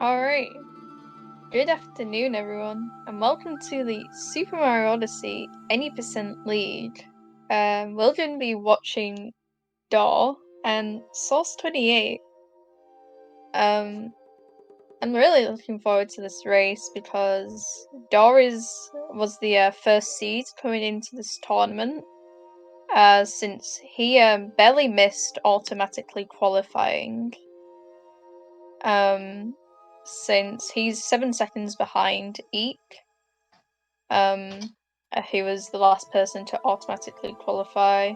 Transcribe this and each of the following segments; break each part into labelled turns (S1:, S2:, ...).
S1: Alright, good afternoon everyone, and welcome to the Super Mario Odyssey Any Percent League. We're going to be watching Door and Source28. I'm really looking forward to this race because Door was the first seed coming into this tournament, since he barely missed automatically qualifying. Since he's 7 seconds behind Eek, who was the last person to automatically qualify.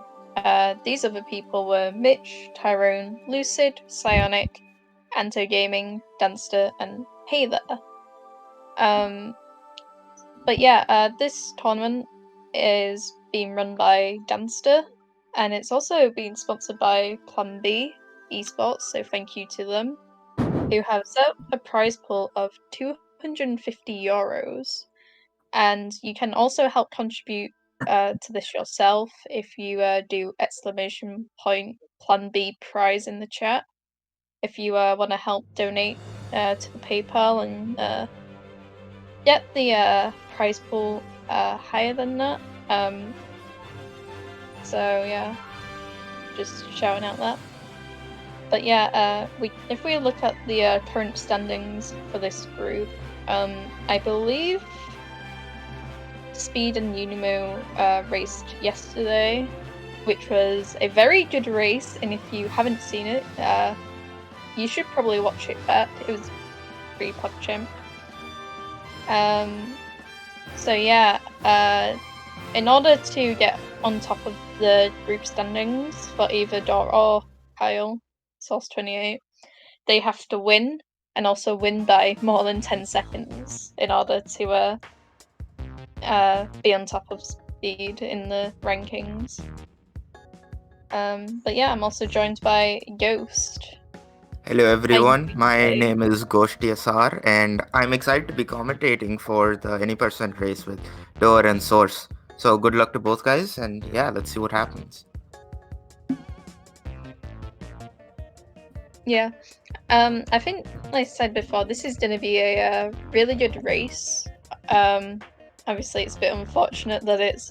S1: These other people were Mitch, Tyrone, Lucid, Psionic, Anto Gaming, Danster, and Heather. But yeah, this tournament is being run by Danster, and it's also being sponsored by Plan B Esports, so thank you to them, who have set up a prize pool of €250. And you can also help contribute to this yourself if you do !Plan B prize in the chat. If you want to help donate to the PayPal and get the prize pool higher than that. So yeah, just shouting out that. But yeah, if we look at the current standings for this group, I believe Speed and Unimo raced yesterday, which was a very good race, and if you haven't seen it, you should probably watch it back. It was pretty PogChamp. So yeah, in order to get on top of the group standings for either Dor or Kyle, Source28, they have to win, and also win by more than 10 seconds in order to be on top of Speed in the rankings. But yeah, I'm also joined by Ghost.
S2: Hello
S1: How you
S2: everyone,
S1: doing
S2: my
S1: today?
S2: name is Ghosh TSR and I'm excited to be commentating for the Any Percent race with Door and Source. So good luck to both guys and yeah, let's see what happens.
S1: Yeah. I think, like I said before, this is going to be a really good race. Obviously, it's a bit unfortunate that it's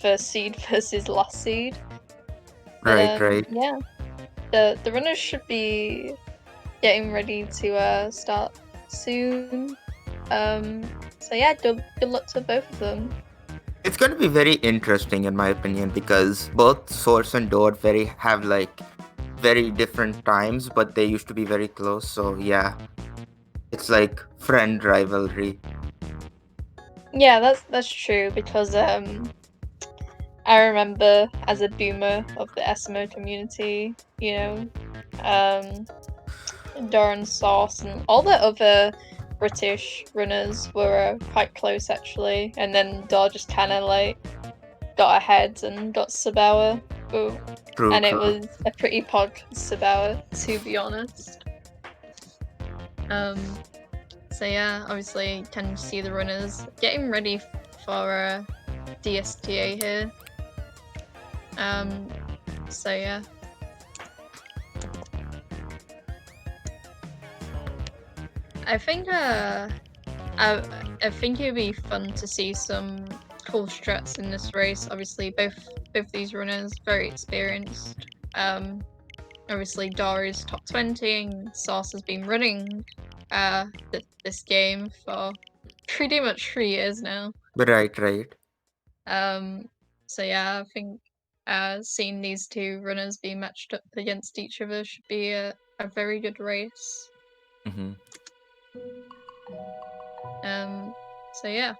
S1: first seed versus last seed. But
S2: Right.
S1: yeah, the runners should be getting ready to start soon. So yeah, good luck to both of them.
S2: It's going to be very interesting in my opinion because both Source and Door have very different times, but they used to be very close. So yeah, it's like friend rivalry.
S1: Yeah, that's true because I remember as a boomer of the SMO community, Doran Sauce and all the other British runners were quite close actually, and then Dor just kind of like got ahead and got Sabauer, and it
S2: True.
S1: was a pretty pog Sabauer to be honest. So yeah, obviously you can see the runners getting ready for DSTA here. So yeah. I think I think it'd be fun to see some cool strats in this race. Obviously, both these runners very experienced. Obviously Dor is top 20, and Sauce has been running this game for pretty much 3 years now.
S2: Right.
S1: So yeah, I think seeing these two runners be matched up against each other should be a very good race.
S2: Mm-hmm.
S1: So yeah.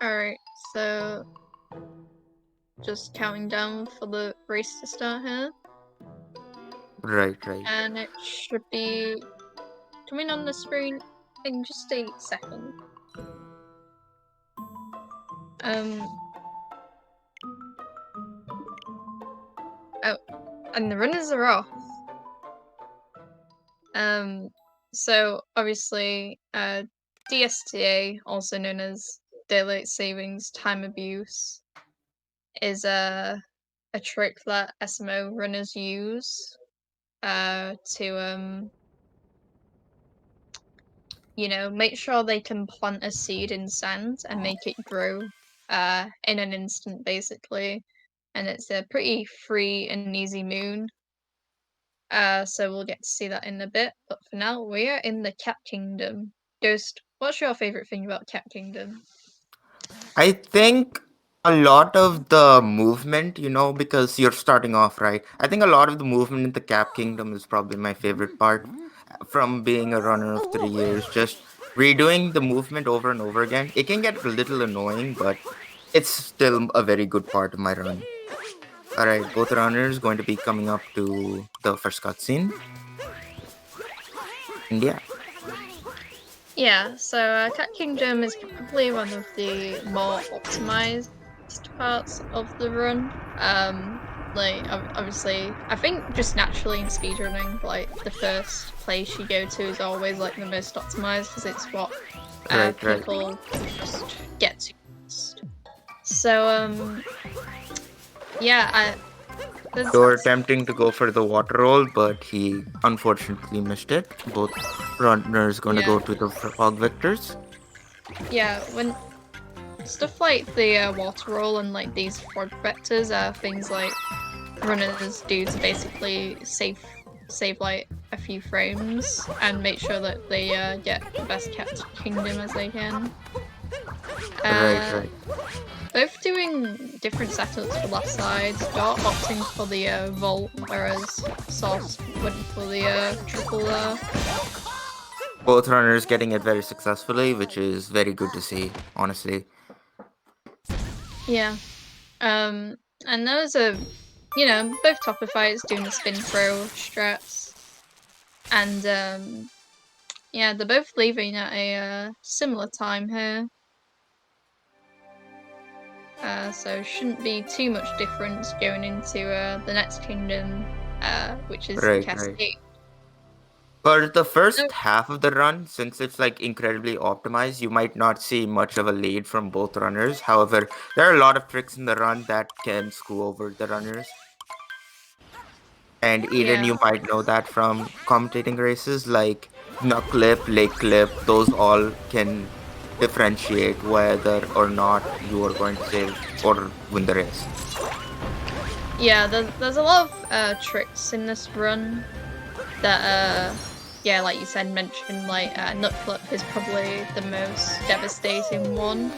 S1: Alright, so just counting down for the race to start here.
S2: Right.
S1: And it should be coming on the screen in just a second. Oh, and the runners are off. So obviously, DSTA, also known as Daylight Savings Time Abuse, is a trick that SMO runners use to make sure they can plant a seed in sand and make it grow in an instant, basically. And it's a pretty free and easy moon. So we'll get to see that in a bit. But for now, we are in the Cat Kingdom. Ghost, what's your favorite thing about Cat Kingdom?
S2: I think a lot of the movement, because you're starting off, right? I think a lot of the movement in the Cap Kingdom is probably my favorite part from being a runner of 3 years. Just redoing the movement over and over again. It can get a little annoying, but it's still a very good part of my run. All right, both runners going to be coming up to the first cutscene. And yeah,
S1: Yeah, so Cat Kingdom is probably one of the more optimized parts of the run. Obviously, I think just naturally in speedrunning, like the first place you go to is always like the most optimized because it's what
S2: right.
S1: people just get to first. So yeah, there's
S2: They were attempting to go for the water roll, but he unfortunately missed it. Both runners going to go to the fog vectors.
S1: yeah, when stuff like the water roll and like these fog vectors are things like runners do to basically save like a few frames and make sure that they get the best kept kingdom as they can.
S2: Right.
S1: Both doing different setups for left sides. Dart opting for the vault, whereas Source went for the triple.
S2: Both runners getting it very successfully, which is very good to see, honestly.
S1: Yeah. And those are, both topper fights doing the spin throw strats. And yeah, they're both leaving at a similar time here. So shouldn't be too much difference going into the next kingdom, which is Cascade.
S2: Right. For the first half of the run, since it's like incredibly optimized, you might not see much of a lead from both runners. However, there are a lot of tricks in the run that can screw over the runners. And Eden, you might know that from commentating races like Nut Clip, Lake Clip, those all can differentiate whether or not you are going to save or win the race.
S1: Yeah, there's a lot of tricks in this run that yeah, like you said, mentioned, like Nut Clip is probably the most devastating one.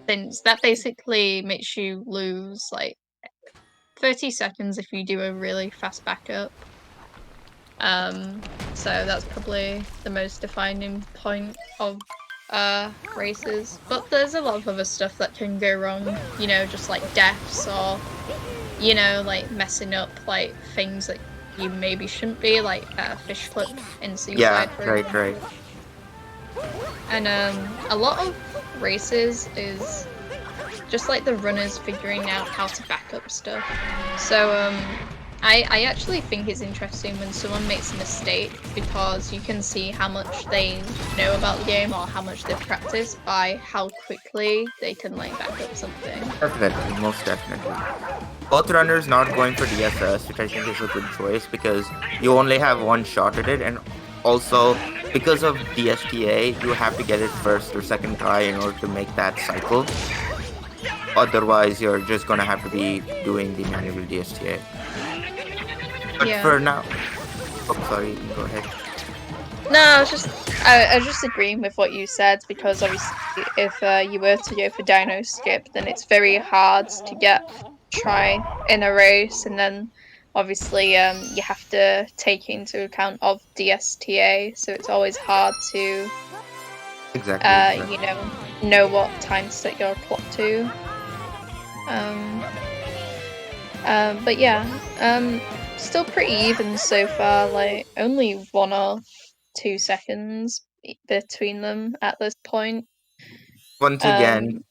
S1: Since that basically makes you lose like 30 seconds if you do a really fast backup. So that's probably the most defining point of races. But there's a lot of other stuff that can go wrong, just like deaths or, like messing up like things that you maybe shouldn't be, like fish flip in Suicide.
S2: Yeah, right.
S1: And a lot of races is just like the runners figuring out how to back up stuff. So I actually think it's interesting when someone makes a mistake because you can see how much they know about the game or how much they've practiced by how quickly they can like back up something.
S2: Definitely, most definitely. Both runners not going for DFS, which I think is a good choice because you only have one shot at it, and also because of DSTA, you have to get it first or second try in order to make that cycle. Otherwise, you're just gonna have to be doing the manual DSTA. But for now, sorry, you can go ahead.
S1: No, I was just agreeing with what you said because obviously, if you were to go for Dino Skip, then it's very hard to try in a race, and then obviously you have to take into account of DSTA, so it's always hard to
S2: exactly.
S1: know what time to set your clock to. But yeah, still pretty even so far. Like only 1 or 2 seconds between them at this point.
S2: Once again,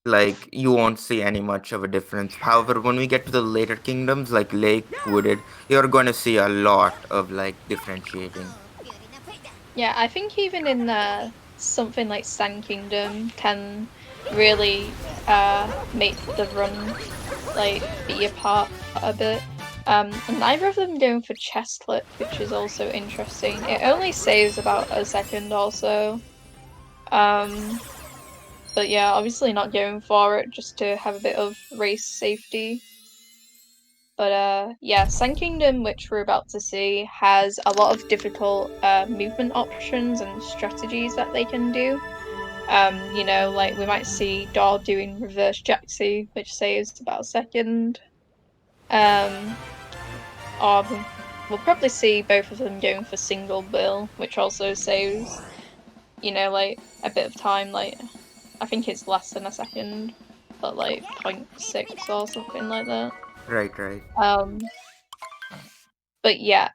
S2: like you won't see any much of a difference. However, when we get to the later kingdoms like Lake Wooded, you're going to see a lot of like differentiating.
S1: Yeah, I think even in something like Sand Kingdom can really make the run like be apart a bit. And neither of them going for chest clip, which is also interesting. It only saves about a second or so. But yeah, obviously not going for it just to have a bit of race safety. But yeah, Sun Kingdom, which we're about to see, has a lot of difficult movement options and strategies that they can do. You know, like we might see Daw doing reverse Jaxi, which saves about a second. Or we'll probably see both of them going for single bill, which also saves, you know, like a bit of time. Like I think it's less than a second, but like 0.6 or something like that.
S2: Right.
S1: But yeah,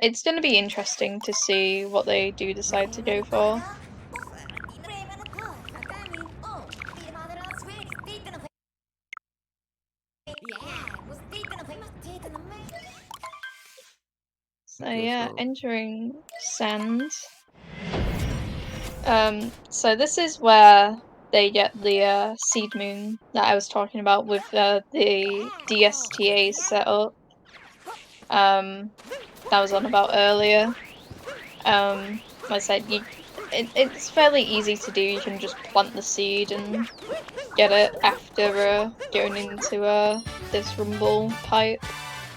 S1: it's gonna be interesting to see what they do decide to go for. So
S2: Okay,
S1: yeah,
S2: so
S1: entering Sand. So this is where they get the seed moon that I was talking about with the DSTA setup. That was on about earlier. Like I said, it's fairly easy to do. You can just plant the seed and get it after going into this rumble pipe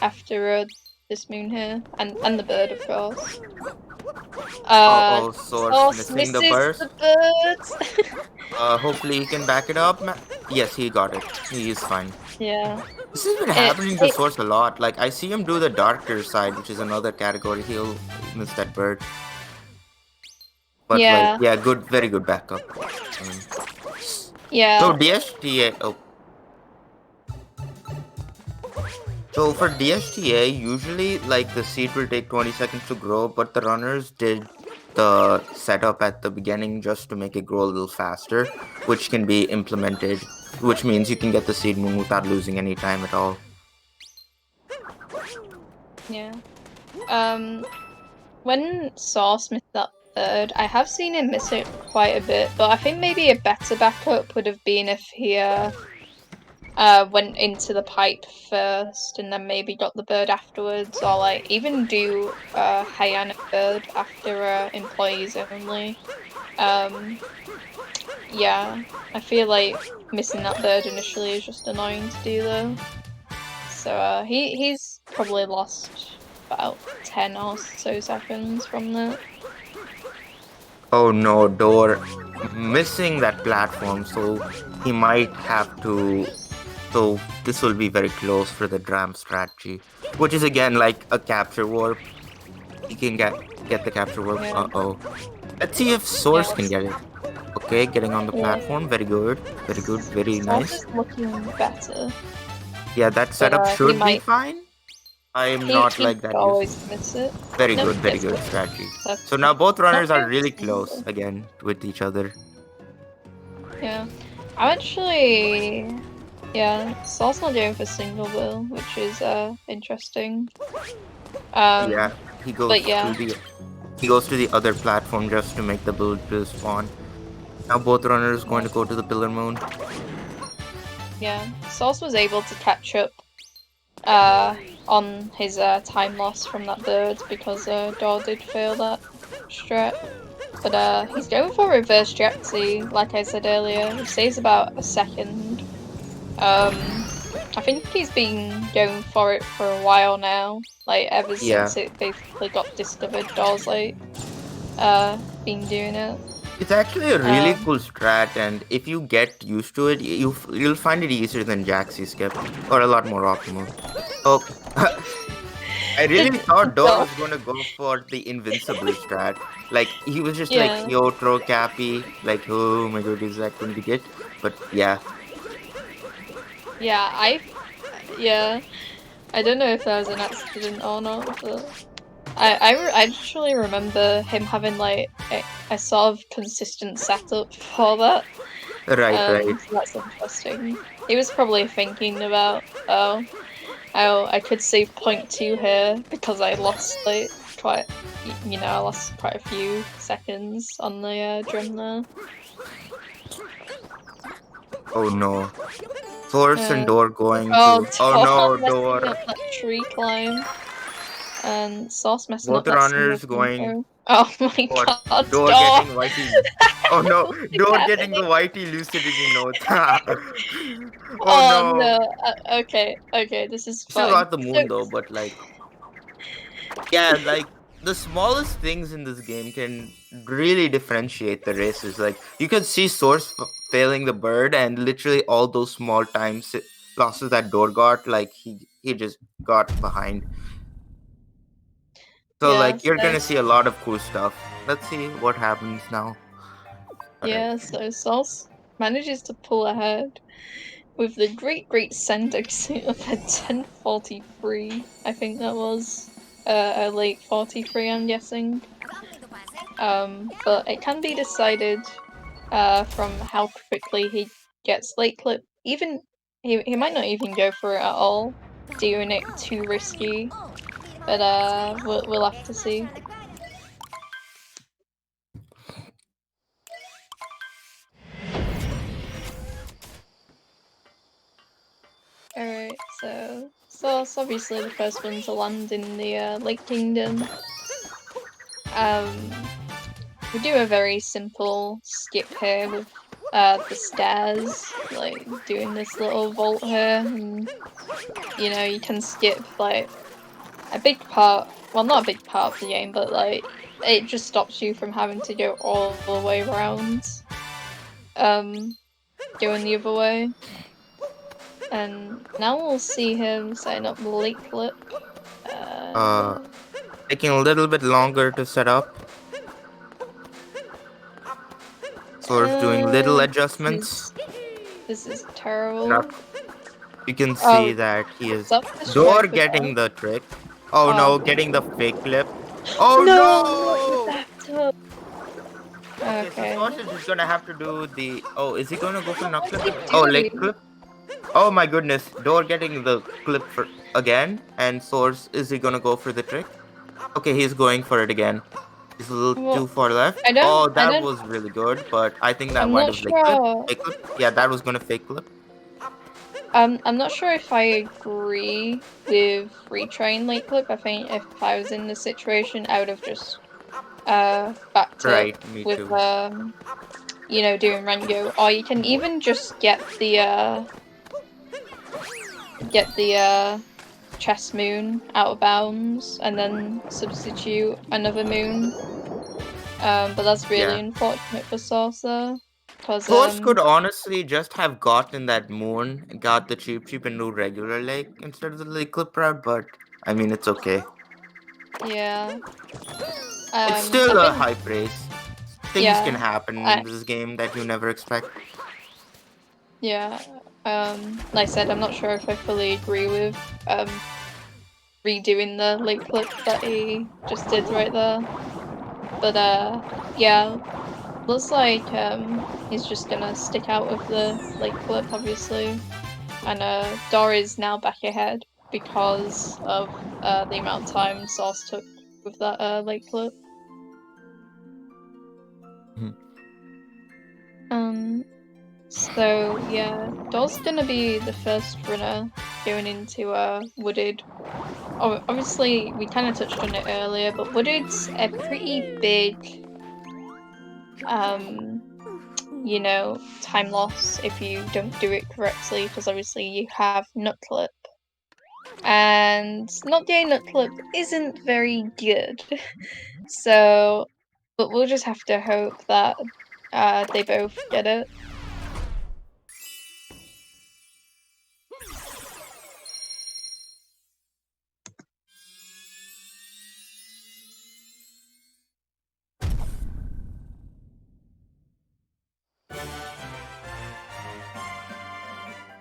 S1: after this moon here, and the bird, of course.
S2: Source
S1: Source
S2: missing the
S1: misses
S2: burst.
S1: the bird.
S2: Hopefully he can back it up. Yes, he got it. He is fine.
S1: Yeah,
S2: This has been
S1: it
S2: happening to
S1: it
S2: Source a lot. Like I see him do the darker side, which is another category. He'll miss that bird. But like,
S1: yeah
S2: yeah, good, very good backup. So
S1: yeah
S2: DSTA. Oh, so for DSTA, usually like the seed will take 20 seconds to grow, but the runners did the setup at the beginning just to make it grow a little faster, which can be implemented, which means you can get the seed moon without losing any time at all.
S1: yeah. When Source missed that bird, I have seen him miss it quite a bit, but I think maybe a better backup would have been if he went into the pipe first and then maybe got the bird afterwards, or like even do Hyannic bird after employees only. Yeah, I feel like missing that bird initially is just annoying to do though. So he's probably lost about 10 or so seconds from that.
S2: Oh no, Door missing that platform, so he might have to. So this will be very close for the Dram strategy, which is again like a capture warp. He can get the capture warp.
S1: Yeah,
S2: Let's see if
S1: yeah,
S2: Source can get it. Okay, getting on the
S1: yeah.
S2: platform. Very good. Very good. Very
S1: Source
S2: nice.
S1: is looking better,
S2: Yeah, that
S1: but
S2: setup
S1: he
S2: should be
S1: might
S2: fine. I'm not
S1: he
S2: like that used.
S1: always miss it.
S2: Very
S1: Nope,
S2: good. Very
S1: gets
S2: good
S1: it.
S2: strategy. So
S1: Perfect.
S2: now both
S1: Not
S2: runners are
S1: going for
S2: really close
S1: single.
S2: again with each other.
S1: Yeah. I'm actually yeah, Source not going for single bill, which is interesting.
S2: Yeah,
S1: Um
S2: he goes
S1: but yeah,
S2: to the he goes to the other platform just to make the build to spawn. Now both runners going
S1: yeah,
S2: to go to the pillar moon.
S1: yeah. Source was able to catch up on his time loss from that bird because Dor did fail that strat. But he's going for reverse Jaxi, like I said earlier. It saves about a second. I think he's been going for it for a while now. Like ever
S2: Yeah,
S1: since it basically got discovered, Dor's like been doing it.
S2: it's actually a really
S1: Um
S2: cool strat, and if you get used to it, you'll find it easier than Jaxi skip, or a lot more optimal. Oh, I really thought Dor
S1: Dor,
S2: was gonna go for the invincible strat. Like he was just like,
S1: yeah.
S2: yo, throw Cappy. Like, oh my god, is that going to get? But yeah,
S1: Yeah, yeah. I don't know if that was an accident or not, but I actually remember him having like a sort of consistent setup for that.
S2: right.
S1: So that's interesting. He was probably thinking about, I could save .2 here because I lost like quite, you know, I lost quite a few seconds on the drum there.
S2: Oh no. Source and
S1: Uh,
S2: door going
S1: oh,
S2: to. Oh
S1: Door
S2: no,
S1: messing up
S2: door.
S1: that tree climb. And Sauce messing up
S2: Both
S1: that single
S2: runners going.
S1: combo. Oh my
S2: What?
S1: god,
S2: Door
S1: Door!
S2: getting whitey. Oh no,
S1: What's
S2: door getting the
S1: happening?
S2: whitey lucidity notes. Oh
S1: Oh
S2: no.
S1: no. Okay, this is
S2: Still
S1: fine.
S2: got the
S1: So,
S2: moon though, but like, yeah, like the smallest things in this game can really differentiate the races. Like you can see Source failing the bird, and literally all those small times losses that Door got, like he just got behind. So
S1: yeah,
S2: like you're
S1: so
S2: gonna see a lot of cool stuff. Let's see what happens now. All right.
S1: yeah, so Sauce manages to pull ahead with the great sender suit of a 10:43. I think that was a late 43, I'm guessing. But it can be decided from how quickly he gets late clip. Even he might not even go for it at all, doing it too risky. But we'll have to see. Alright, so Sauce obviously the first one to land in the Lake Kingdom. We do a very simple skip here with the stairs, like doing this little vault here, and you know you can skip like a big part. Well, not a big part of the game, but like it just stops you from having to go all the way around, going the other way. And now we'll see him setting up the late flip.
S2: Uh,
S1: Uh,
S2: taking a little bit longer to set up. Sort of doing little
S1: uh,
S2: adjustments.
S1: this is
S2: Not,
S1: terrible.
S2: you can see
S1: Oh,
S2: that he is door
S1: self-destruct with that.
S2: getting the trick. Oh
S1: Oh
S2: no, getting the fake clip. Oh
S1: no, not in the
S2: no!
S1: bathtub.
S2: Okay, so
S1: Okay.
S2: Sauce is just gonna have to do the. Oh, is he gonna go for knock
S1: What's
S2: clip?
S1: he
S2: Oh, leg
S1: doing?
S2: clip. Oh my goodness, door getting the clip for again, and Source is he gonna go for the trick? Okay, he's going for it again. He's a little
S1: Well,
S2: too far left.
S1: I don't.
S2: Oh,
S1: I
S2: that
S1: don't.
S2: was really good, but I think that
S1: I'm
S2: might
S1: not
S2: have leg clip.
S1: sure.
S2: Fake clip. Yeah, that was gonna fake clip.
S1: I'm not sure if I agree with retrain late clip. I think if I was in the situation, I would have just backed up
S2: Right, me
S1: with
S2: too.
S1: you know, doing Rango, or you can even just get the chess moon out of bounds and then substitute another moon. But that's really
S2: Yeah.
S1: unfortunate for Saucer, because
S2: Source could honestly just have gotten that moon, got the cheap and do regular leg instead of the leg clip route, but I mean it's okay.
S1: yeah,
S2: It's
S1: I
S2: still a
S1: think
S2: high praise. Things can
S1: yeah,
S2: happen
S1: I
S2: in this game that you never expect.
S1: yeah, like I said, I'm not sure if I fully agree with redoing the late clip that he just did right there, but yeah, looks like he's just gonna stick out with the late clip, obviously. And Dor is now back ahead because of the amount of time Sauce took with that late clip.
S2: Mhm.
S1: So yeah, Dor's gonna be the first runner going into Wooded. Obviously, we kind of touched on it earlier, but Wooded's a pretty big, um, you know, time loss if you don't do it correctly, because obviously you have Nut Clip. And not getting Nut Clip isn't very good. So, but we'll just have to hope that they both get it.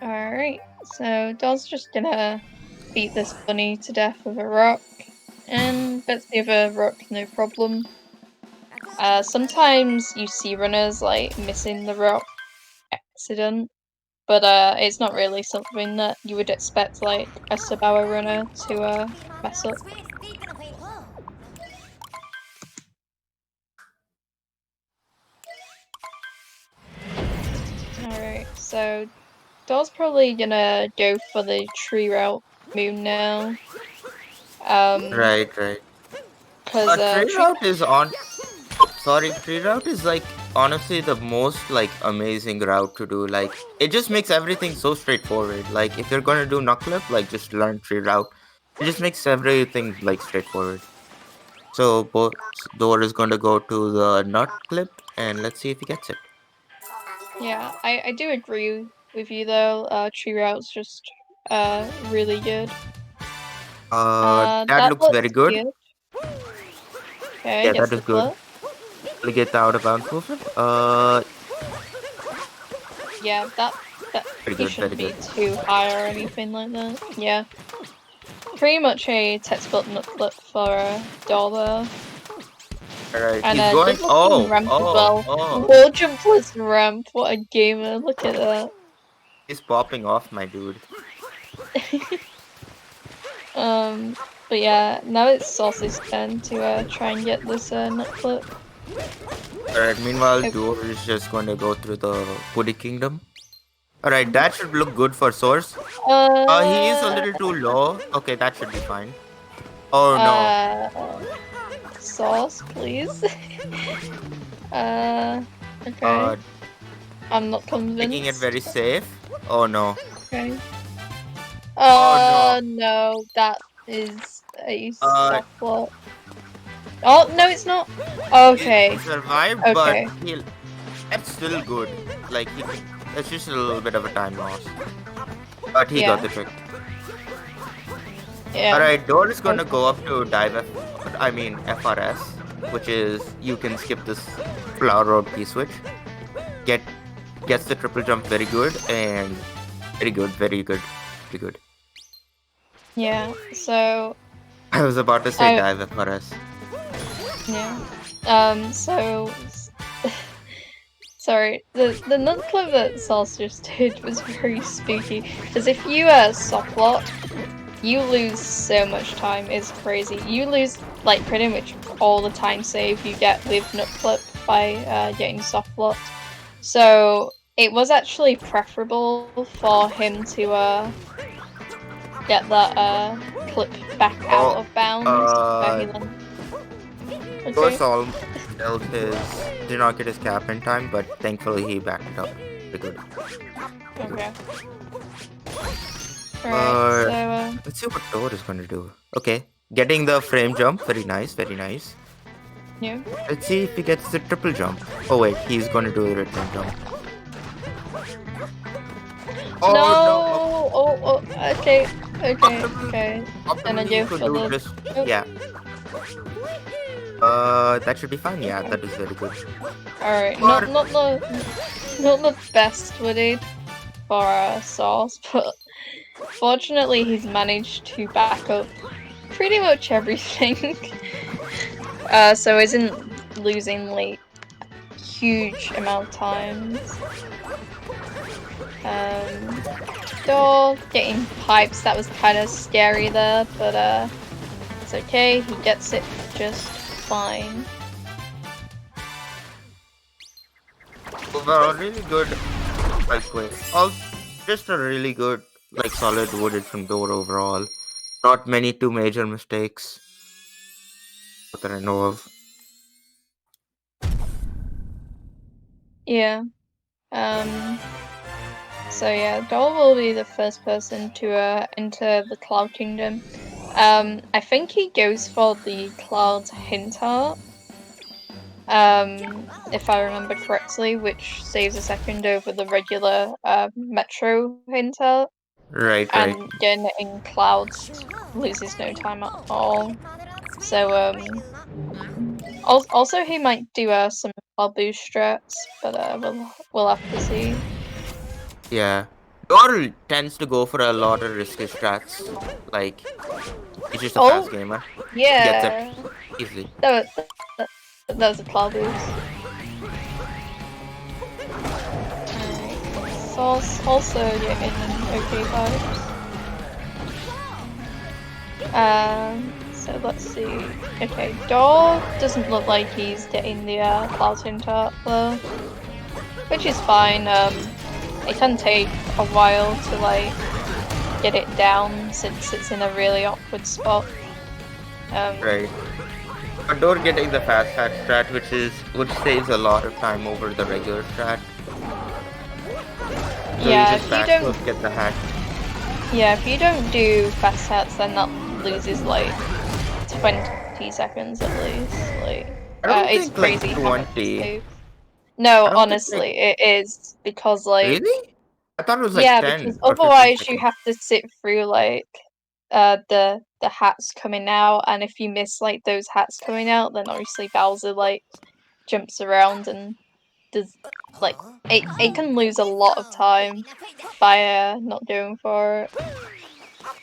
S1: Alright, so Doll's just gonna beat this bunny to death with a rock, and gets the other rock no problem. Sometimes you see runners like missing the rock accident, but it's not really something that you would expect like a Subawa runner to mess up. Alright, Alright, so Doll's probably gonna go for the tree route moon now.
S2: Right.
S1: Cause
S2: Tree
S1: tree.
S2: route is on. Sorry, tree route is like honestly the most like amazing route to do. Like it just makes everything so straightforward. Like if you're gonna do knuckle, like just learn tree route. It just makes everything like straightforward. So both door is gonna go to the nut clip and let's see if he gets it.
S1: Yeah, I do agree with you though. Tree route's just really good.
S2: That
S1: That
S2: looks very
S1: looks
S2: good.
S1: good. Okay,
S2: Yeah,
S1: gets
S2: that
S1: the
S2: is good.
S1: flip.
S2: Will get the out of bounds movement.
S1: Yeah, that
S2: Very
S1: he
S2: good, very
S1: shouldn't
S2: good.
S1: be too high or anything like that. Yeah, pretty much a textbook nut flip for Doll
S2: Alright,
S1: and
S2: he's
S1: a
S2: going.
S1: good looking ramp as well. Wall jump plus ramp. What a gamer! Look at that.
S2: He's popping off, my dude.
S1: But yeah, now it's Sauce's turn to try and get this nut flip.
S2: Alright, meanwhile,
S1: Oh,
S2: Duo is just going to go through the Woody Kingdom. Alright, that should look good for Source. He is a
S1: uh,
S2: little too low. Okay, that should be fine. Oh no.
S1: uh, Sauce, please. Okay.
S2: Uh,
S1: I'm not
S2: Making it
S1: convinced.
S2: very safe. Oh no.
S1: Okay.
S2: Oh no.
S1: No, that is a
S2: Uh,
S1: soft block. Oh, no, it's not.
S2: he
S1: Okay.
S2: survived, but
S1: Okay.
S2: that's still good. Like, it's just a little bit of a time loss. But he got
S1: Yeah.
S2: the trick.
S1: Yeah.
S2: Alright, Door is gonna
S1: Okay.
S2: go up to FRS, which is you can skip this flower road P switch. Gets the triple jump very good and very good.
S1: Yeah. So.
S2: I was about to say
S1: I.
S2: dive FRS.
S1: Yeah. Sorry, the nut clip that Sauce just did was very spooky. Because if you soft lock, you lose so much time. It's crazy. You lose like pretty much all the time save you get with nut clip by getting soft locked. So it was actually preferable for him to get that clip back out of bounds where he landed. Okay.
S2: Source did not get his cap in time, but thankfully he backed it up. Very good.
S1: Okay. Alright, so
S2: Let's see what Door is gonna do. Okay, getting the frame jump, very nice.
S1: yeah.
S2: Let's see if he gets the triple jump. Oh wait, he's gonna do the return jump. Oh no!
S1: Oh, okay. And then go for the...
S2: This.
S1: Oh.
S2: Yeah. That should be fine. Yeah, that is very good.
S1: Alright, not the best Woody for Sauce, but fortunately he's managed to back up pretty much everything. So isn't losing like huge amount of times. Door getting pipes, that was kind of scary there, but it's okay, he gets it just fine.
S2: Overall, really good. Just a really good, like solid wooded from Door overall. Not many too major mistakes that I know of.
S1: Yeah. So yeah, Dol will be the first person to enter the Cloud Kingdom. I think he goes for the Cloud Hint Heart. If I remember correctly, which saves a second over the regular Metro Hint Heart.
S2: Right.
S1: And getting it in Clouds loses no time at all. So also he might do some Cloud Boost strats, but we'll have to see.
S2: Yeah. Door tends to go for a lot of risky strats. Like, he's just a fast gamer.
S1: Yeah.
S2: He gets it easily.
S1: That was a Cloud Boost. Alright. Sauce also getting okay vibes. So let's see. Okay, Doll doesn't look like he's getting the Cloud Hint Heart though, which is fine. it can take a while to like get it down since it's in a really awkward spot.
S2: Right. But Door getting the fast hat strat, which saves a lot of time over the regular strat. So
S1: Yeah,
S2: you just backflip, get the hat.
S1: Yeah, if you don't do fast hats, then that loses like 20 seconds at least. Like,
S2: I don't
S1: it's
S2: think like
S1: crazy how much it
S2: 20.
S1: saves. No,
S2: I don't think like
S1: honestly, it is because like,
S2: really? I thought it was like
S1: yeah,
S2: 10
S1: because
S2: or 15
S1: otherwise you
S2: seconds.
S1: have to sit through like, the hats coming out, and if you miss like those hats coming out, then obviously Bowser like jumps around and does like it can lose a lot of time by not doing for it.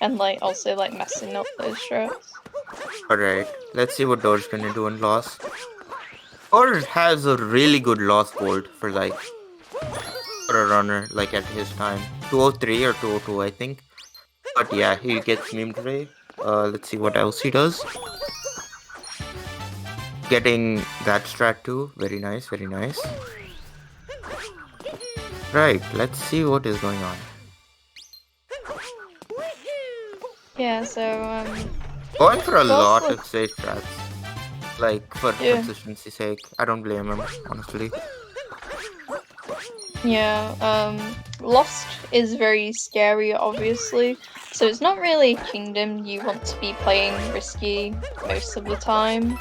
S1: And like also like messing up those strats.
S2: Alright, let's see what Door's gonna do in loss. Door has a really good loss bolt for like for a runner like at his time. 203 or 202 I think. But yeah, he gets meme today. Let's see what else he does. Getting that strat too. Very nice, very nice. Right, let's see what is going on.
S1: Yeah, so
S2: Going for a
S1: Source
S2: lot of safe strats. Like for
S1: yeah.
S2: consistency's sake. I don't blame him, honestly.
S1: Yeah, Lost is very scary obviously. So it's not really a kingdom you want to be playing risky most of the time.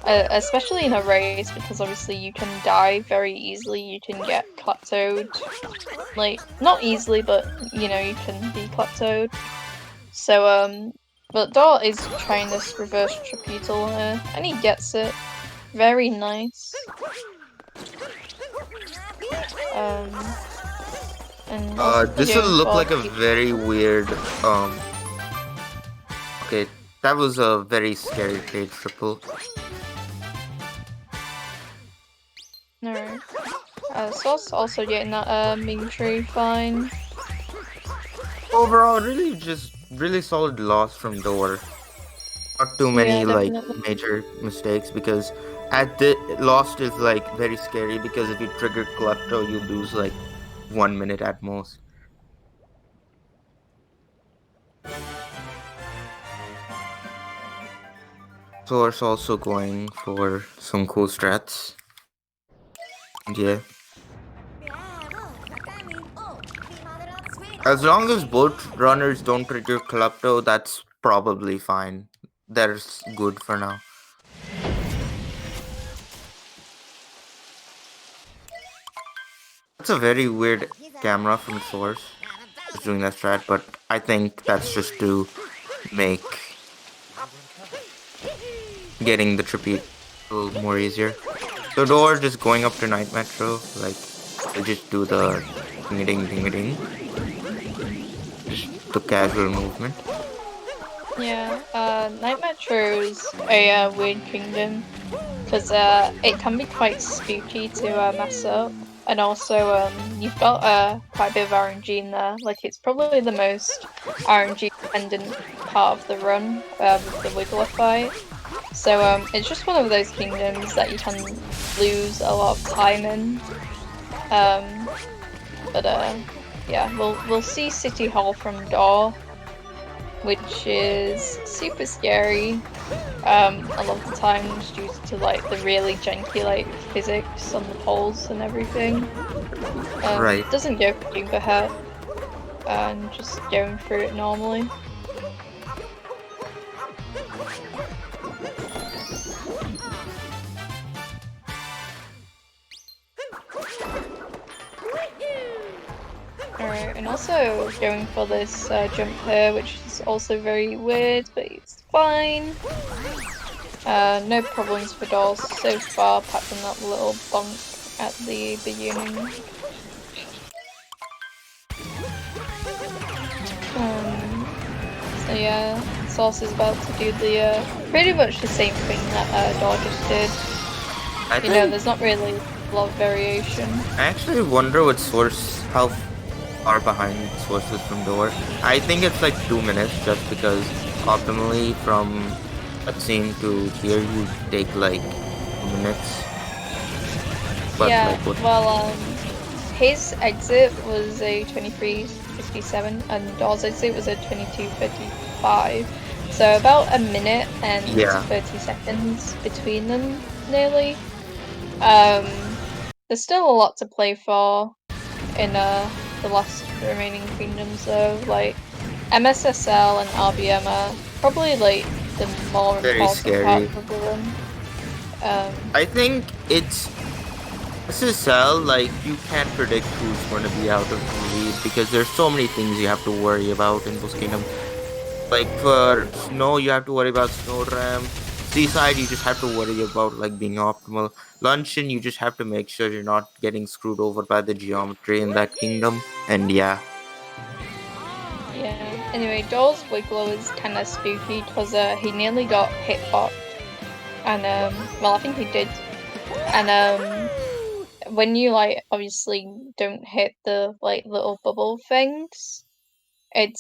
S1: Especially in a race because obviously you can die very easily, you can get plateaued. Like not easily but you know you can be plateaued. So but Dart is trying this reverse trapetal here, and he gets it. Very nice. And also
S2: This will
S1: going
S2: look
S1: for
S2: like a very weird, okay, that was a very scary page triple.
S1: no. Sauce also getting that meme tree fine.
S2: Overall, really just really solid loss from Door. Not too many
S1: Yeah,
S2: like
S1: definitely.
S2: major mistakes because at the lost is like very scary because if you trigger Klepto, you lose like 1 minute at most. Source also going for some cool strats. And yeah. As long as both runners don't trigger Klepto, that's probably fine. That's good for now. It's a very weird camera from Source. Is doing that strat, but I think that's just to make getting the trippy a little more easier. So Door just going up to Night Metro, like they just do the ding ding ding ding. Just the casual movement.
S1: Yeah, Night Metro's a weird kingdom because it can be quite spooky to mess up, and also you've got quite a bit of RNG in there. Like it's probably the most RNG dependent part of the run with the Wiggler fight. So it's just one of those kingdoms that you can lose a lot of time in. But yeah, we'll see City Hall from Door, which is super scary. A lot of the times due to like the really janky like physics on the poles and everything.
S2: Right.
S1: Doesn't go for Jumper Hat, and just going through it normally. Alright, and also going for this jump here, which is also very weird, but it's fine. No problems for Dolls so far, apart from that little bonk at the beginning. So yeah, Sauce is about to do the pretty much the same thing that Doll just did. You know, there's not really a lot of variation.
S2: I actually wonder what Source, how far behind Source is from Door. I think it's like 2 minutes just because optimally from cutscene to here you take like 2 minutes. But
S1: Yeah,
S2: like what?
S1: well, his exit was a 23:57, and Door's exit was a 22:35. So about a minute and
S2: Yeah,
S1: 30 seconds between them, nearly. There's still a lot to play for in the last remaining kingdoms, though. Like MSSL and RBM are probably like the more
S2: very
S1: important
S2: scary.
S1: parts of the run. Um,
S2: I think it's SSL, like, you can't predict who's going to be out of the lead because there's so many things you have to worry about in those kingdoms. Like, for snow, you have to worry about snow ram. Seaside, you just have to worry about, like, being optimal. Luncheon, you just have to make sure you're not getting screwed over by the geometry in that kingdom. And yeah,
S1: yeah. Anyway, Doll's Wiggler is kind of spooky because he nearly got hitboxed, and well, I think he did. And when you like obviously don't hit the like little bubble things, it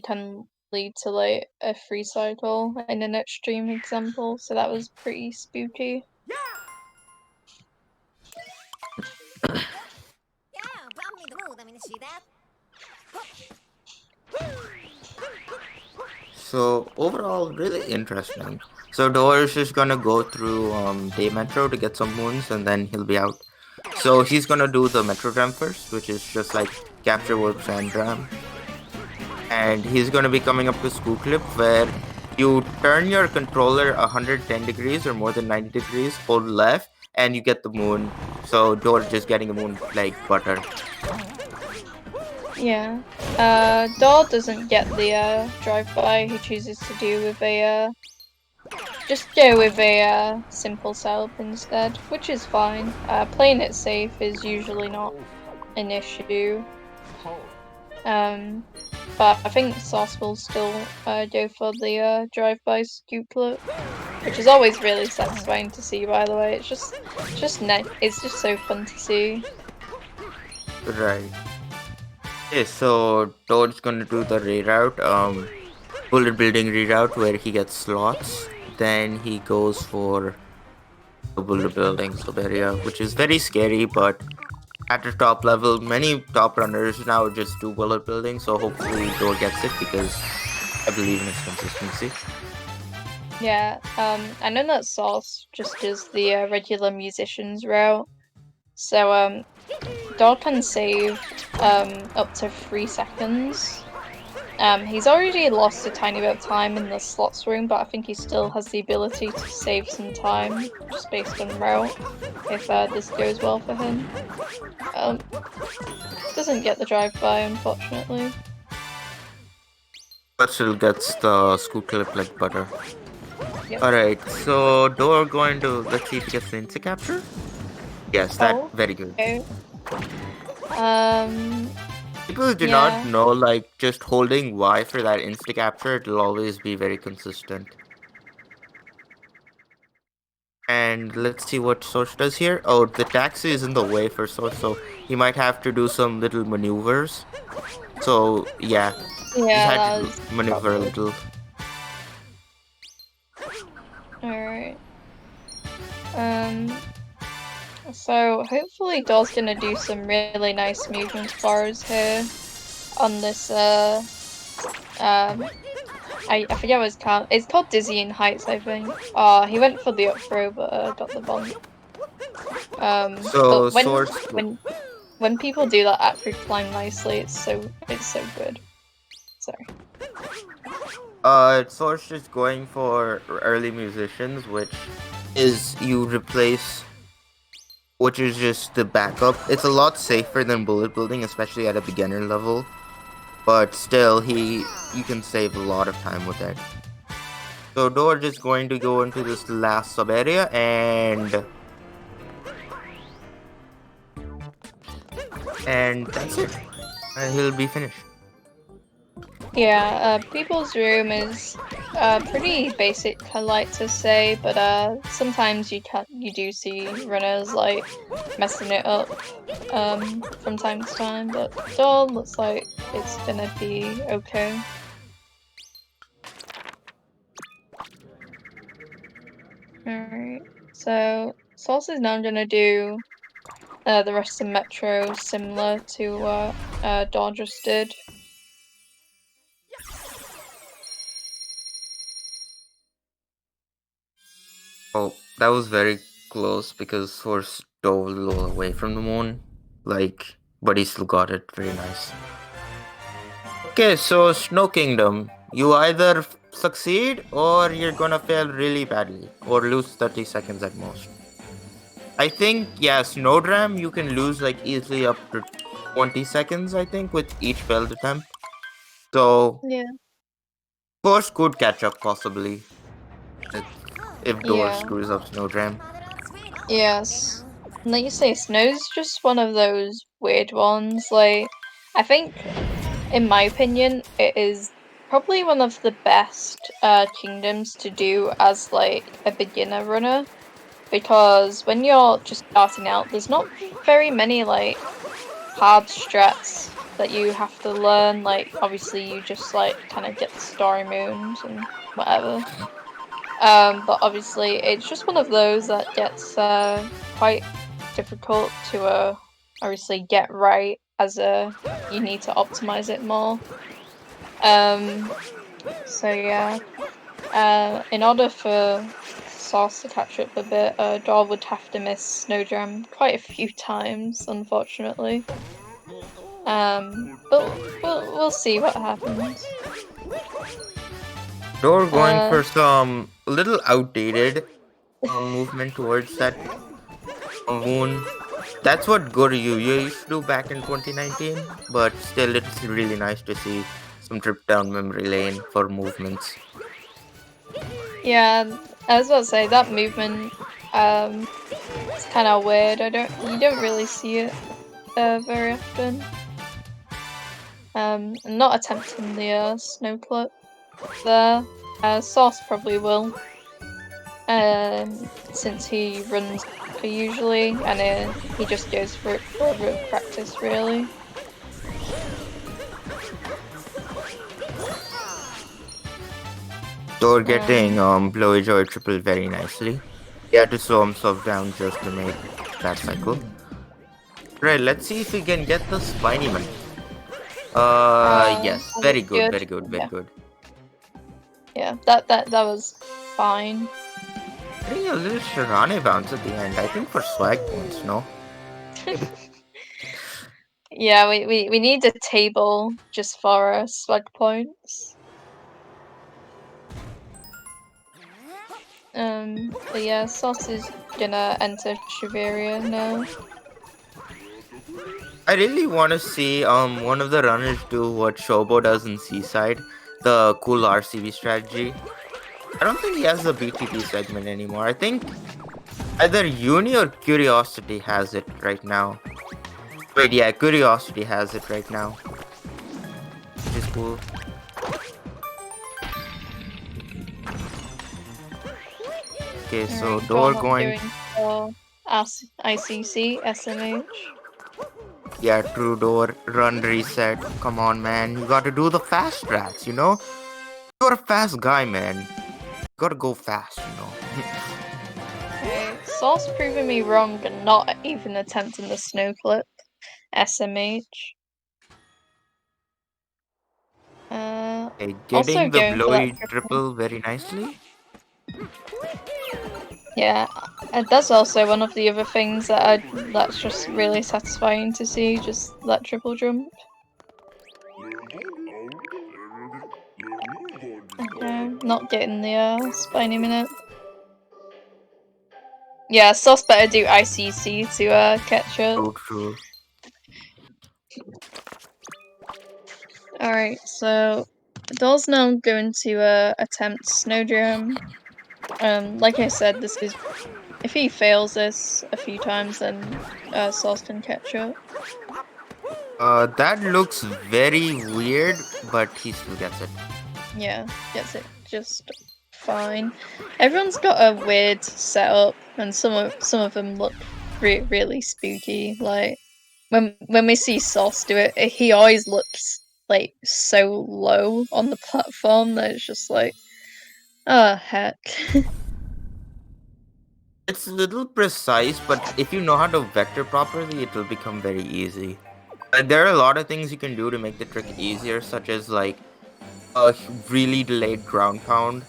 S1: can lead to like a free cycle in an extreme example. So that was pretty spooky.
S2: so overall, really interesting. So Dor is just gonna go through Day Metro to get some moons and then he'll be out. So he's gonna do the Metro Dram first, which is just like capture warps and dram. And he's going to be coming up to Screw Clip where you turn your controller 110 degrees or more than 90 degrees, hold left, and you get the moon. So Door just getting a moon like butter.
S1: Yeah. Doll doesn't get the drive-by. He chooses to do with a just go with a simple setup instead, which is fine. Playing it safe is usually not an issue. But I think Sauce will still go for the drive-by scooplet, which is always really satisfying to see. By the way, it's just so fun to see.
S2: Right. Okay, so Door's going to do the reroute, bullet building reroute where he gets slots. Then he goes for the bullet building Soberia, which is very scary, but at the top level, many top runners now just do bullet building, so hopefully Door gets it because I believe in his consistency.
S1: Yeah. I know that Sauce just does the regular musicians route, so Dog can save up to 3 seconds. He's already lost a tiny bit of time in the slots room, but I think he still has the ability to save some time just based on route if this goes well for him. Doesn't get the drive-by, unfortunately.
S2: But still gets the scoop clip like butter.
S1: Yep.
S2: Alright, so Door going to, let's see if he gets the insta capture. Yes, that
S1: Oh,
S2: very good.
S1: okay. Um,
S2: People do not
S1: yeah.
S2: know, like, just holding Y for that insta capture, it'll always be very consistent. And let's see what Source does here. Oh, the taxi is in the way for Source, so he might have to do some little maneuvers. So, yeah, just
S1: Yeah,
S2: had
S1: that
S2: to
S1: was
S2: maneuver a
S1: probably.
S2: little.
S1: Alright. Um, so hopefully Doll's gonna do some really nice movement for us here on this, I forget what it's called. It's called Dizzying Heights, I think. He went for the up throw, but got the bump.
S2: So,
S1: But
S2: Source,
S1: when people do that accurate climb nicely, it's so good. Sorry.
S2: Source is going for early musicians, which is you replace, which is just the backup. It's a lot safer than bullet building, especially at a beginner level. But still, you can save a lot of time with that. So Door is going to go into this last sub area and that's it. And he'll be finished.
S1: Yeah, People's Room is pretty basic, I like to say, but sometimes you do see runners like messing it up from time to time, but Doll looks like it's gonna be okay. Alright, so Sauce is now gonna do the rest of Metro similar to what Daw just did.
S2: Oh, that was very close because Source dove a little away from the moon. Like, but he still got it. Very nice. Okay, so Snow Kingdom. You either succeed or you're gonna fail really badly or lose 30 seconds at most. I think, yeah, Snowdram, you can lose like easily up to 20 seconds, I think, with each failed attempt. So,
S1: Yeah.
S2: Force could catch up possibly if, if Door
S1: Yeah.
S2: screws up Snowdram.
S1: Yes. Like you say, Snow's just one of those weird ones. Like, I think, in my opinion, it is probably one of the best kingdoms to do as like a beginner runner, because when you're just starting out, there's not very many like hard strats that you have to learn. Like, obviously, you just like kind of get the story moons and whatever. But obviously, it's just one of those that gets quite difficult to obviously get right, as you need to optimize it more. So yeah, in order for Sauce to catch up a bit, Dor would have to miss Snowdram quite a few times, unfortunately. But we'll see what happens.
S2: Door going
S1: Uh,
S2: for some little outdated movement towards that moon. That's what Goryu used to do back in 2019, but still, it's really nice to see some trip down memory lane for movements.
S1: yeah, I was about to say that movement. It's kind of weird. You don't really see it very often. I'm not attempting the snow clip there. Sauce probably will. Since he runs usually, and he just goes for it for a bit of practice, really.
S2: Door getting Blowy Joy triple very nicely. He had to slow himself down just to make that cycle. Right, let's see if we can get the spiny man. Yes,
S1: That
S2: very
S1: was
S2: good,
S1: good.
S2: very good, very
S1: Yeah,
S2: good.
S1: yeah. That was fine.
S2: Getting a little Shirane bounce at the end, I think for swag points, no?
S1: Yeah, we need a table just for swag points. But yeah, Sauce is gonna enter Shiveria now.
S2: I really want to see one of the runners do what Shobo does in Seaside, the cool RCB strategy. I don't think he has the BTT segment anymore. I think either Uni or Curiosity has it right now. Wait, yeah, Curiosity has it right now, which is cool. Okay, so
S1: Alright,
S2: Door
S1: Gorham
S2: going.
S1: going for ICC, SMH.
S2: Yeah, true Door, run reset. Come on, man. You gotta do the fast strats, you know? You're a fast guy, man. You gotta go fast, you know?
S1: Okay, Sauce proving me wrong and not even attempting the snow clip, SMH.
S2: Okay,
S1: Also
S2: getting the
S1: going for that
S2: blowy
S1: triple.
S2: triple very nicely.
S1: Yeah, that's also one of the other things that's just really satisfying to see, just that triple jump. Okay, not getting the spiny minute. Yeah, Sauce better do ICC to catch up.
S2: True, true.
S1: Alright, so Doll's now going to attempt Snowdram. Like I said, this is if he fails this a few times, then Sauce can catch up.
S2: That looks very weird, but he still gets it.
S1: Yeah, gets it just fine. Everyone's got a weird setup, and some of them look really spooky. Like when we see Sauce do it, he always looks like so low on the platform that it's just like, oh heck.
S2: It's a little precise, but if you know how to vector properly, it will become very easy. There are a lot of things you can do to make the trick easier, such as like a really delayed ground pound.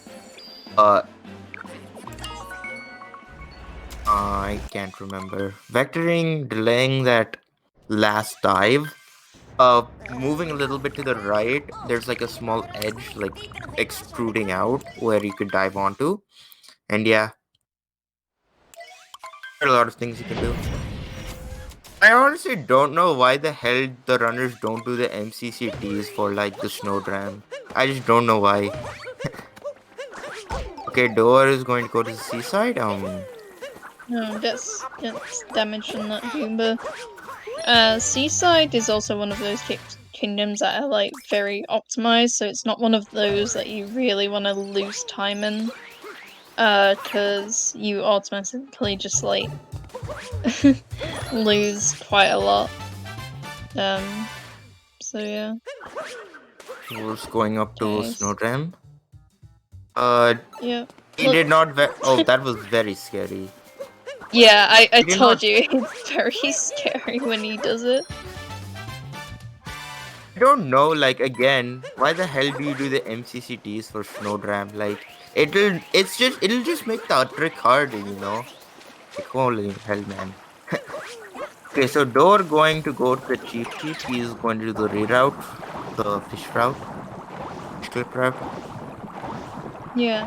S2: I can't remember. Vectoring, delaying that last dive. Moving a little bit to the right, there's like a small edge, like extruding out, where you could dive onto. And yeah, there are a lot of things you can do. I honestly don't know why the hell the runners don't do the MCCTs for like the snowdram. I just don't know why. Okay, Door is going to go to the seaside.
S1: No, gets damage on that Goomba. Seaside is also one of those kingdoms that are like very optimized, so it's not one of those that you really want to lose time in. Cause you automatically just like lose quite a lot. So yeah.
S2: Door's going up to
S1: Okay.
S2: snowdram.
S1: Yeah.
S2: He did not. Oh, that was very scary.
S1: Yeah, I
S2: He did
S1: told
S2: not.
S1: you, it's very scary when he does it.
S2: I don't know. Like again, why the hell do you do the MCCTs for snowdram? Like it'll just make the trick harder, you know. Like holy hell, man. Okay, so Door going to go to the Chief Chief. He is going to do the reroute, the fish route, fish clip route.
S1: Yeah.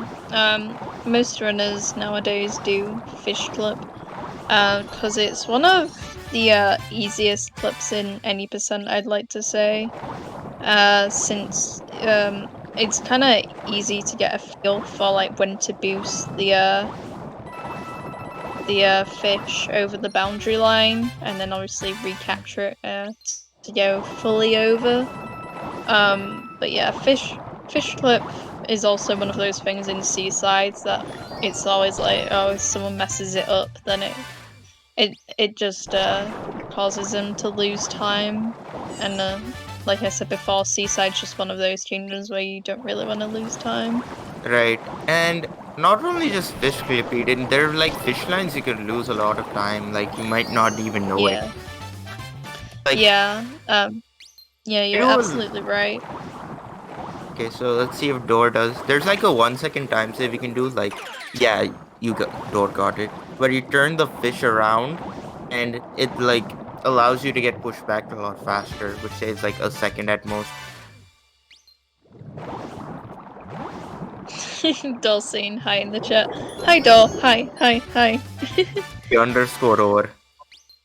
S1: Most runners nowadays do fish clip. Because it's one of the easiest clips in any percent, I'd like to say. Since it's kind of easy to get a feel for like when to boost the fish over the boundary line, and then obviously recapture it to go fully over. But yeah, fish clip is also one of those things in seasides that it's always like, oh, if someone messes it up, then it just causes them to lose time, and like I said before, seaside's just one of those kingdoms where you don't really want to lose time.
S2: Right, and not only just fish clipping, there are like fish lines you can lose a lot of time. Like you might not even know it.
S1: Yeah,
S2: Like
S1: yeah, yeah,
S2: I
S1: you're
S2: do.
S1: absolutely right.
S2: Okay, so let's see if Door does. There's like a 1 second time save you can do. Like, yeah, Door got it. Where you turn the fish around, and it like allows you to get pushed back a lot faster, which saves like a second at most.
S1: Doll saying hi in the chat. Hi, Doll. Hi.
S2: The underscore over.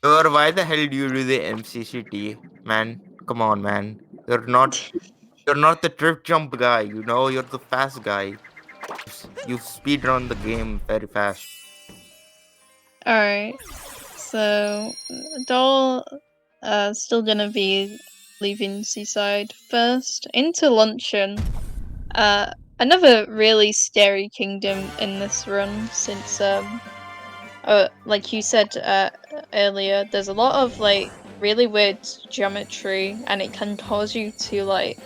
S2: Door, why the hell do you do the MCCT, man? Come on, man. You're not the trip jump guy. You know, you're the fast guy. You speedrun the game very fast.
S1: Alright, so Doll still gonna be leaving Seaside first. Into Luncheon. Another really scary kingdom in this run, since like you said earlier, there's a lot of like really weird geometry, and it can cause you to like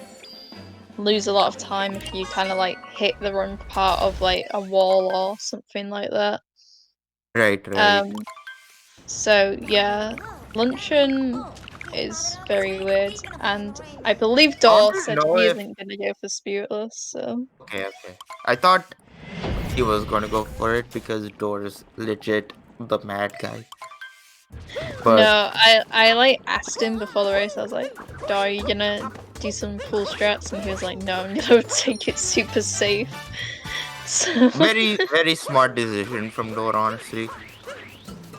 S1: lose a lot of time if you kind of like hit the wrong part of like a wall or something like that.
S2: Right.
S1: Um, so yeah, Luncheon is very weird, and I believe
S2: I want
S1: Dor
S2: to
S1: said
S2: know
S1: he
S2: if.
S1: isn't gonna go for Spiritless, so.
S2: Okay. I thought he was gonna go for it because Door is legit the mad guy. But
S1: No, I like asked him before the race. I was like, "Dor, are you gonna do some cool strats?" And he was like, "No, I'm gonna take it super safe." So
S2: very smart decision from Door, honestly.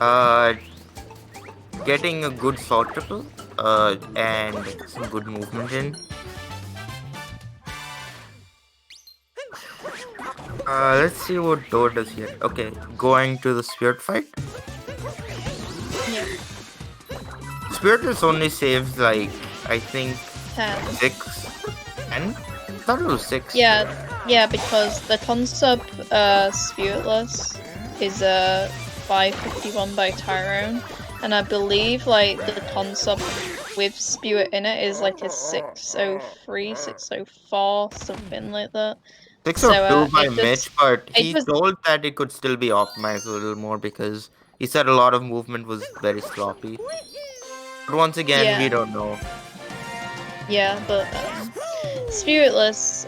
S2: Uh, getting a good salt triple. And some good movement in. Let's see what Door does here. Okay, going to the spirit fight.
S1: yeah,
S2: Spiritus only saves like I think
S1: 10.
S2: 6 and I thought it was 6.
S1: Yeah, because the consub Spiritless is 551 by Tyrone, and I believe like the consub with Spirit in it is like a 603, 604, something like that. So
S2: 602 by Mitch, but
S1: it
S2: he
S1: just
S2: told that it could still be optimized a little more because he said a lot of movement was very sloppy. But once again, we
S1: yeah.
S2: don't know.
S1: Yeah, but Spiritless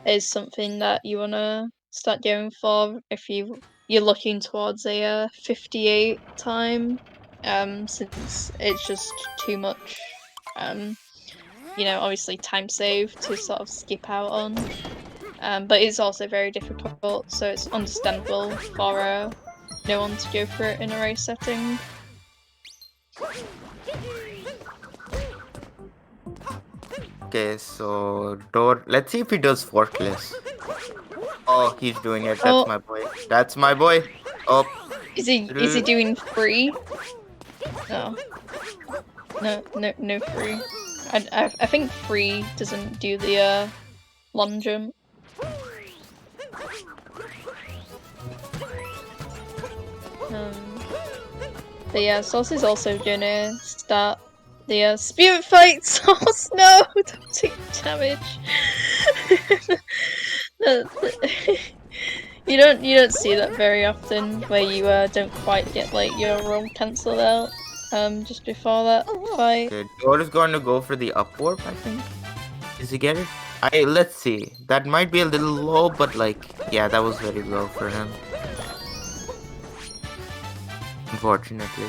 S1: is something that you wanna start going for if you're looking towards a 58 time, since it's just too much. Um, obviously time save to sort of skip out on. But it's also very difficult, so it's understandable for no one to go for it in a race setting.
S2: Okay, so door. Let's see if he does forkless. Oh, he's doing it. That's
S1: Oh,
S2: my boy. That's my boy. Oh,
S1: is he doing free? No. No free. I think free doesn't do the long jump. But yeah, Sauce is also gonna start the spirit fight. Sauce, no, don't take damage. You don't see that very often where you don't quite get like your roll cancelled out just before that fight.
S2: okay. Door is going to go for the up warp, I think. Does he get it? Let's see. That might be a little low, but like, yeah, that was very low for him. Unfortunately.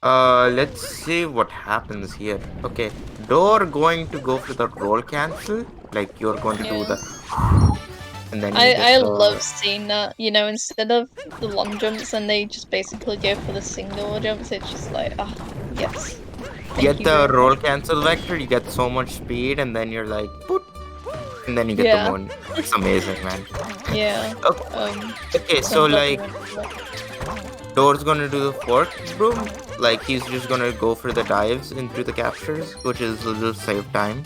S2: Let's see what happens here. Okay, Door going to go for the roll cancel. Like you're going to do
S1: Yeah.
S2: the, and then you
S1: I
S2: get
S1: love
S2: the.
S1: seeing that, instead of the long jumps and they just basically go for the single jumps, it's just like, yes. Thank
S2: Get
S1: you
S2: the
S1: very
S2: roll
S1: much.
S2: cancel vector. You get so much speed, and then you're like, boop, and then you get the
S1: Yeah,
S2: one. It's amazing, man.
S1: yeah.
S2: Okay,
S1: So
S2: so
S1: I'm glad you
S2: like
S1: went for that.
S2: Door's gonna do the fork broom. Like he's just gonna go for the dives into the captures, which is a little save time.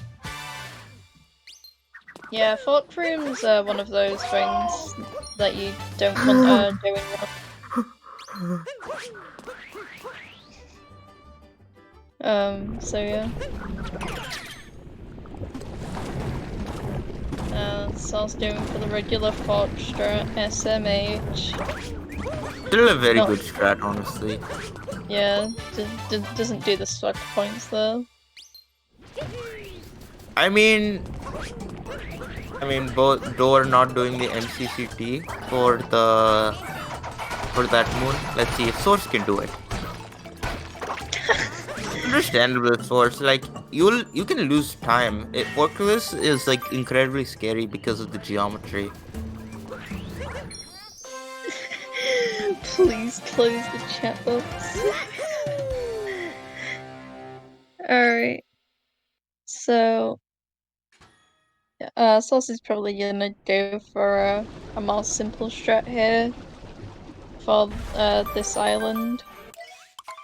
S1: Yeah, fork room's one of those things that you don't want doing wrong. So yeah. Sal's doing for the regular fork strat, SMH.
S2: Still a very
S1: Not,
S2: good strat, honestly.
S1: yeah, doesn't do the swag points though.
S2: I mean, both Door not doing the MCCT for that moon. Let's see if Source can do it. Understandable, Source. Like you can lose time. Forkless is like incredibly scary because of the geometry.
S1: Please close the chat box. Alright. So Sauce is probably gonna go for a more simple strat here for this island.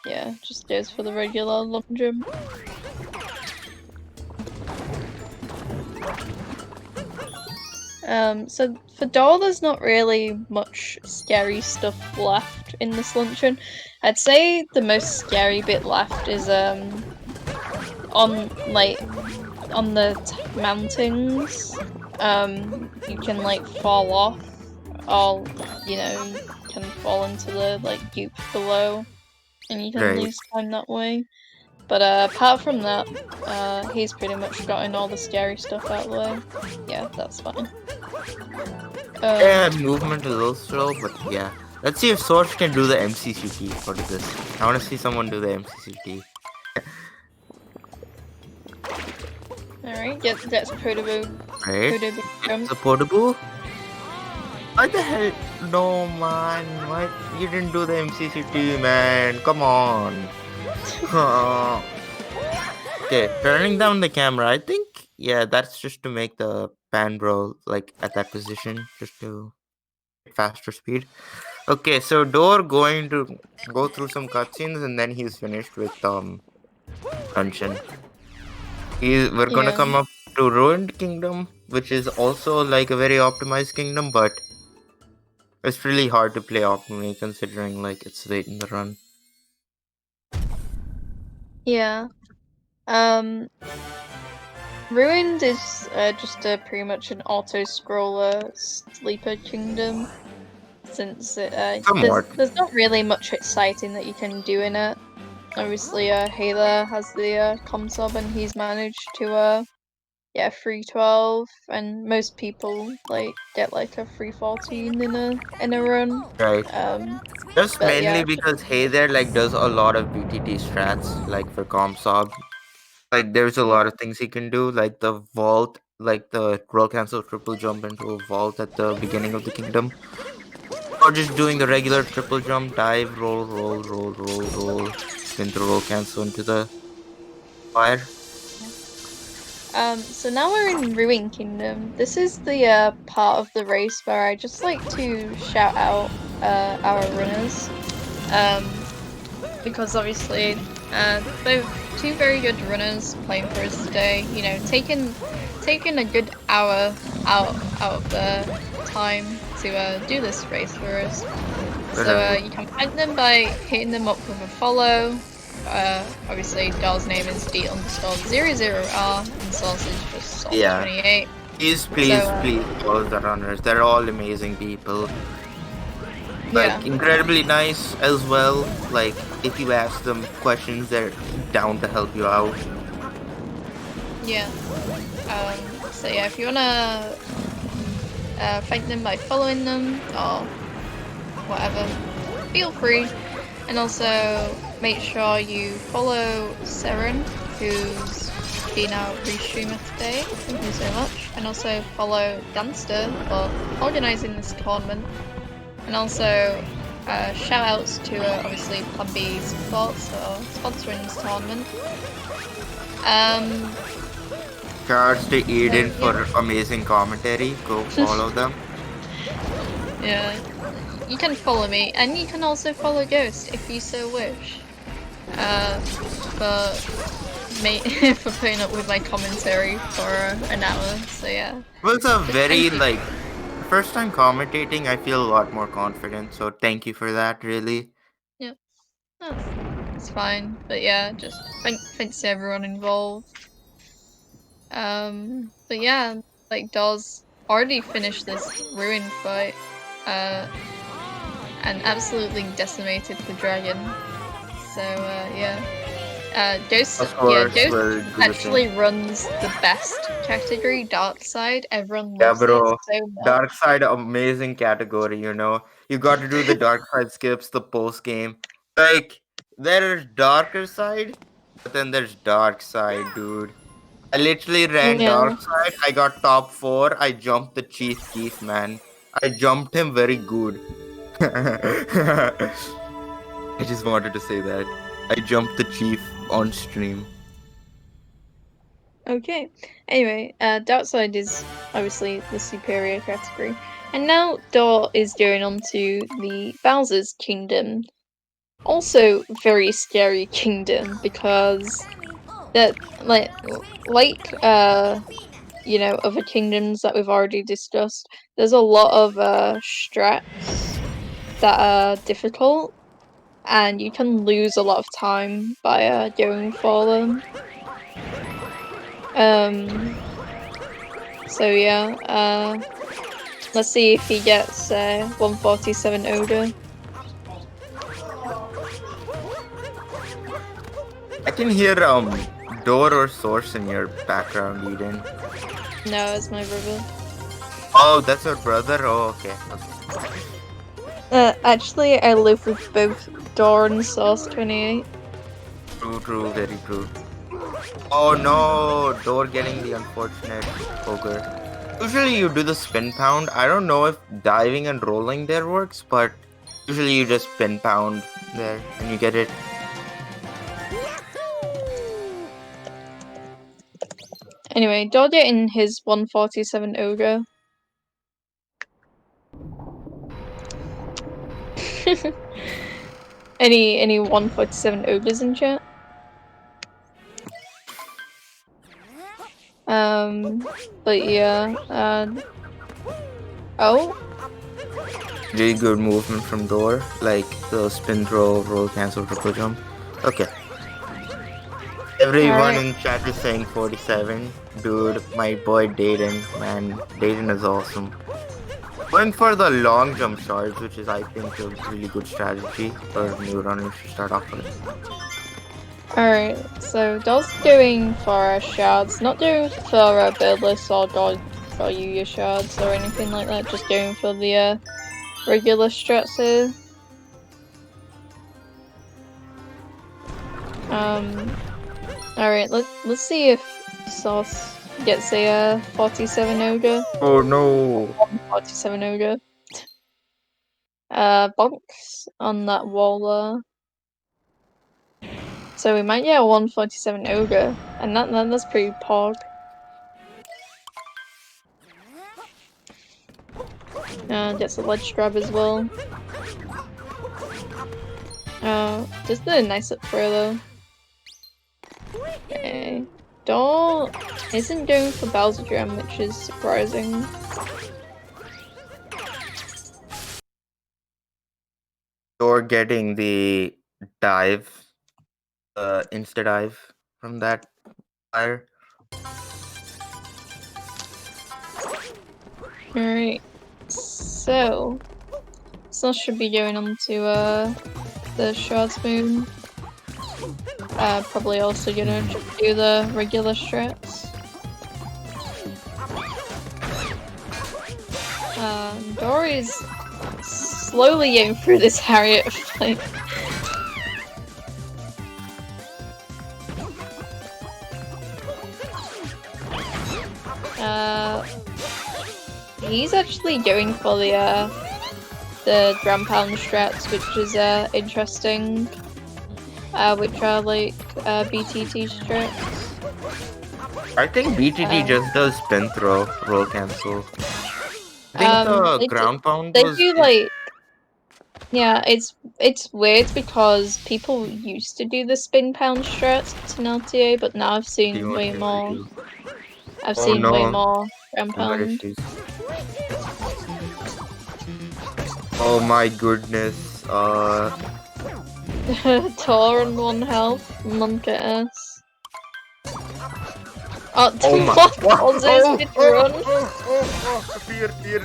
S1: Yeah, just goes for the regular long jump. So for Doll, there's not really much scary stuff left in this luncheon. I'd say the most scary bit left is on the mountains. You can like fall off, or you can fall into the like goop below, and you can
S2: Right.
S1: lose time that way. But apart from that, he's pretty much gotten all the scary stuff out of the way. Yeah, that's fine.
S2: Yeah, movement is a little slow, but yeah. Let's see if Source can do the MCCT for this. I want to see someone do the MCCT.
S1: Alright, gets Protoboo.
S2: Right?
S1: Protoboo jump.
S2: The portable? Why the hell? No, man. Why you didn't do the MCCT, man? Come on. Okay, turning down the camera. I think, yeah, that's just to make the pan bro like at that position, just to get faster speed. Okay, so Door going to go through some cutscenes and then he's finished with dungeon. We're gonna
S1: Yeah.
S2: come up to Ruined Kingdom, which is also like a very optimized kingdom, but it's really hard to play optimally considering like it's late in the run.
S1: Yeah. Um Ruined is just pretty much an auto-scroller sleeper kingdom, since
S2: Somewhat.
S1: there's not really much exciting that you can do in it. Obviously, Hela has the consub, and he's managed to yeah, 312, and most people like get like a 314 in a run.
S2: Right. Just
S1: But
S2: mainly
S1: yeah,
S2: because Hey There like does a lot of BTT strats like for Comsob. Like there's a
S1: yeah,
S2: lot of things he can do, like the vault, like the roll cancel triple jump into a vault at the beginning of the kingdom. Or just doing the regular triple jump, dive, roll, roll, roll, roll, roll, spin through roll cancel into the fire.
S1: so now we're in Ruin Kingdom. This is the part of the race where I just like to shout out our runners. Um, because obviously both two very good runners playing for us today. You know, taking a good hour out of the time to do this race for us. So
S2: Right.
S1: you can find them by hitting them up with a follow. Obviously, Doll's name is D_00R and Source is just
S2: Yeah.
S1: Source28.
S2: Please, please,
S1: So
S2: please follow the runners. They're all amazing people.
S1: yeah,
S2: Like incredibly nice as well. Like if you ask them questions, they're down to help you out.
S1: yeah. So yeah, if you wanna find them by following them or whatever, feel free. And also make sure you follow Seren, who's been our restreamer today. Thank you so much. And also follow Danster for organising this tournament. And also shout outs to obviously Plan B supports for sponsoring this tournament.
S2: Shouts to Eden
S1: Yeah.
S2: for amazing commentary. Go follow them.
S1: Yeah. You can follow me, and you can also follow Ghost if you so wish. For for putting up with my commentary for an hour. So yeah.
S2: It was a
S1: Just
S2: very
S1: thank you.
S2: like first time commentating. I feel a lot more confident. So thank you for that. Really.
S1: Yeah, it's fine. But yeah, just thanks to everyone involved. But yeah, like Dawes already finished this ruin fight, and absolutely decimated the dragon. So yeah. Ghost,
S2: Of
S1: yeah,
S2: course,
S1: Ghost
S2: we'll do the same.
S1: actually runs the best category, Dark Side. Everyone
S2: Yeah,
S1: loves it
S2: bro.
S1: so much.
S2: Dark side, amazing category. You got to do the dark side skips, the post game. Like there's darker side, but then there's dark side, dude. I literally ran
S1: Yeah.
S2: dark side. I got top 4. I jumped the Chief Keef, man. I jumped him very good. I just wanted to say that. I jumped the Chief on stream.
S1: Okay. Anyway, Dark Side is obviously the superior category, and now Dor is going on to the Bowser's Kingdom. Also, very scary kingdom because that you know, other kingdoms that we've already discussed, there's a lot of strats that are difficult, and you can lose a lot of time by going for them. So yeah, let's see if he gets 147 Ogre.
S2: I can hear door or source in your background, Eden.
S1: No, it's my brother.
S2: Oh, that's your brother? Oh, okay.
S1: Actually, I live with both Dor and Source28.
S2: True, true, very true. Oh no, door getting the unfortunate ogre. Usually you do the spin pound. I don't know if diving and rolling there works, but usually you just spin pound there and you get it.
S1: Anyway, Dor getting his 147 Ogre. Any 147 Ogres in chat? But yeah, oh,
S2: Really good movement from door, like the spin roll, roll cancel, triple jump. Okay. Everyone
S1: Alright.
S2: in chat is saying 47. Dude, my boy Dayton, man. Dayton is awesome. Going for the long jump shards, which is, I think, a really good strategy for new runners to start off with.
S1: Alright, so Doll's going for shards, not doing for beardless or god or Yuya shards or anything like that, just going for the regular strats here. Alright, let's see if Source gets a 47 ogre.
S2: Oh no!
S1: 47 ogre. Bonks on that wall there. So we might get a 147 ogre, and that's pretty pog. Gets a ledge grab as well. Just a nice up throw though. Okay. Doll isn't going for Bowser Jam, which is surprising.
S2: You're getting the dive, insta dive from that fire.
S1: Alright. So Slush should be going on to the Shards Moon. Probably also gonna do the regular strats. Dory's slowly getting through this Harriet fight. He's actually going for the drum pound strats, which is interesting. Which are like BTT strats.
S2: I think BTT just does spin throw, roll cancel. I think the ground pound
S1: they
S2: was.
S1: do like. Yeah, it's weird because people used to do the spin pound strats in LTA, but now I've seen way more. I've seen way more ground pound.
S2: Oh my goodness.
S1: Tor on 1 health, monk at us. Oh my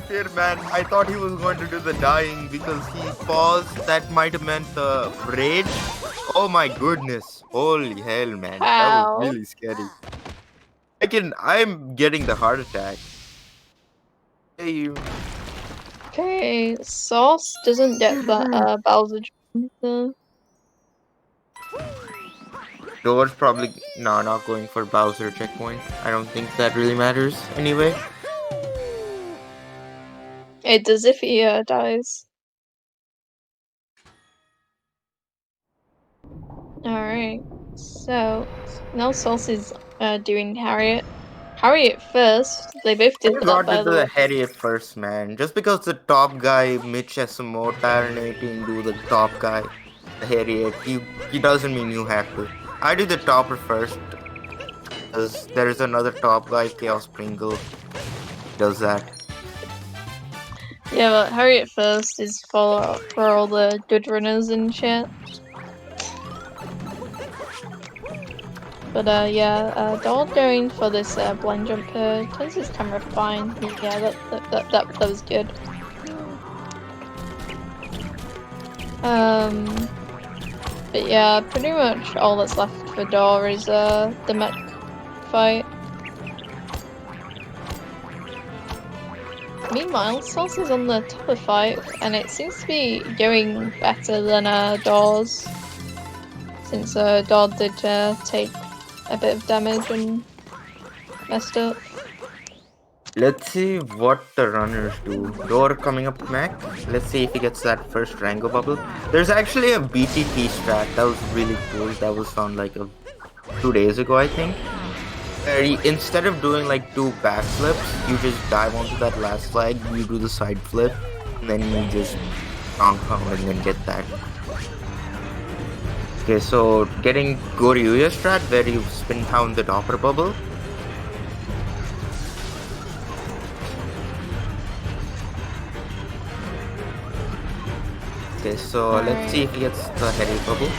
S2: Fear, man. I thought he was going to do the dying because he paused. That might have meant the rage. Oh my goodness. Holy hell, man. That was really scary. I'm getting the heart attack. Hey, you.
S1: Okay, Sauce doesn't get that Bowser jump.
S2: Door's probably not going for Bowser checkpoint. I don't think that really matters anyway.
S1: It does if he dies. Alright, so now Sauce is doing Harriet. Harriet first. They both did that, by the way.
S2: Harriet first, man. Just because the top guy, Mitch SMO, Tyron 18 do the top guy, the Harriet, he doesn't mean you have to. I do the topper first, because there is another top guy, Chaos Pringle, does that.
S1: Yeah, but Harriet first is for all the good runners in chat. But yeah, Doll going for this blind jump here. Turns his camera fine. Yeah, that was good. But yeah, pretty much all that's left for Doll is the mech fight. Meanwhile, Sauce is on the top of fight, and it seems to be going better than Doll's. Since Doll did take a bit of damage and messed up.
S2: Let's see what the runners do. Door coming up to Mac. Let's see if he gets that first Rango bubble. There's actually a BTT strat that was really cool. That was found like 2 days ago, I think. Instead of doing like 2 backflips, you just dive onto that last flag, you do the side flip, and then you just compound and then get that. Okay, so getting Goryuya strat where you spin down the topper bubble. Okay, so let's see if he gets the heavy bubble.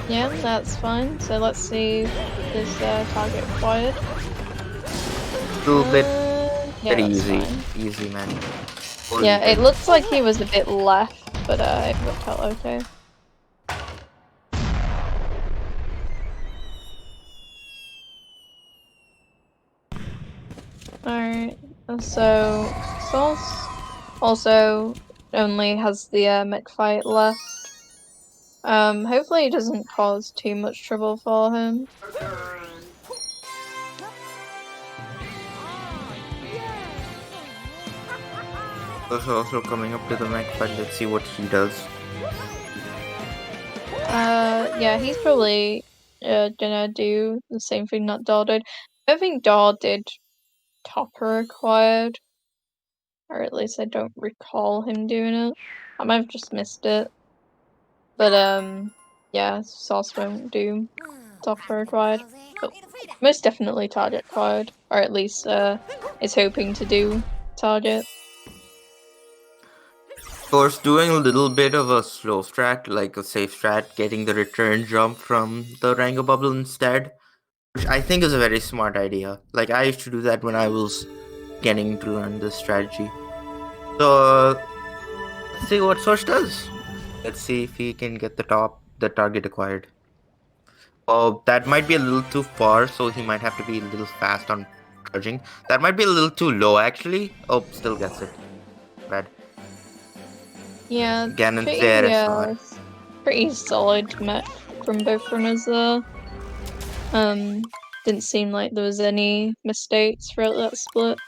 S1: Yeah, that's fine. So let's see if this target acquired.
S2: A little bit
S1: Yeah,
S2: very
S1: that's
S2: easy,
S1: fine.
S2: easy man.
S1: Yeah, it
S2: Very.
S1: looks like he was a bit left, but it worked out okay. Alright, so Source also only has the mech fight left. Hopefully it doesn't cause too much trouble for him.
S2: Also coming up to the mech fight. Let's see what he does.
S1: Yeah, he's probably gonna do the same thing that Daw did. I don't think Daw did Topper acquired, or at least I don't recall him doing it. I might have just missed it. But yeah, Sauce won't do Topper acquired. But most definitely Target acquired, or at least is hoping to do Target.
S2: Course, doing a little bit of a slow strat, like a safe strat, getting the return jump from the Rango bubble instead, which I think is a very smart idea. Like I used to do that when I was getting to learn this strategy. So let's see what Source does. Let's see if he can get the target acquired. Oh, that might be a little too far, so he might have to be a little fast on charging. That might be a little too low, actually. Oh, still gets it. Bad.
S1: Yeah,
S2: Ganon's there, SR.
S1: pretty solid mech from both runners there. Didn't seem like there was any mistakes throughout that split.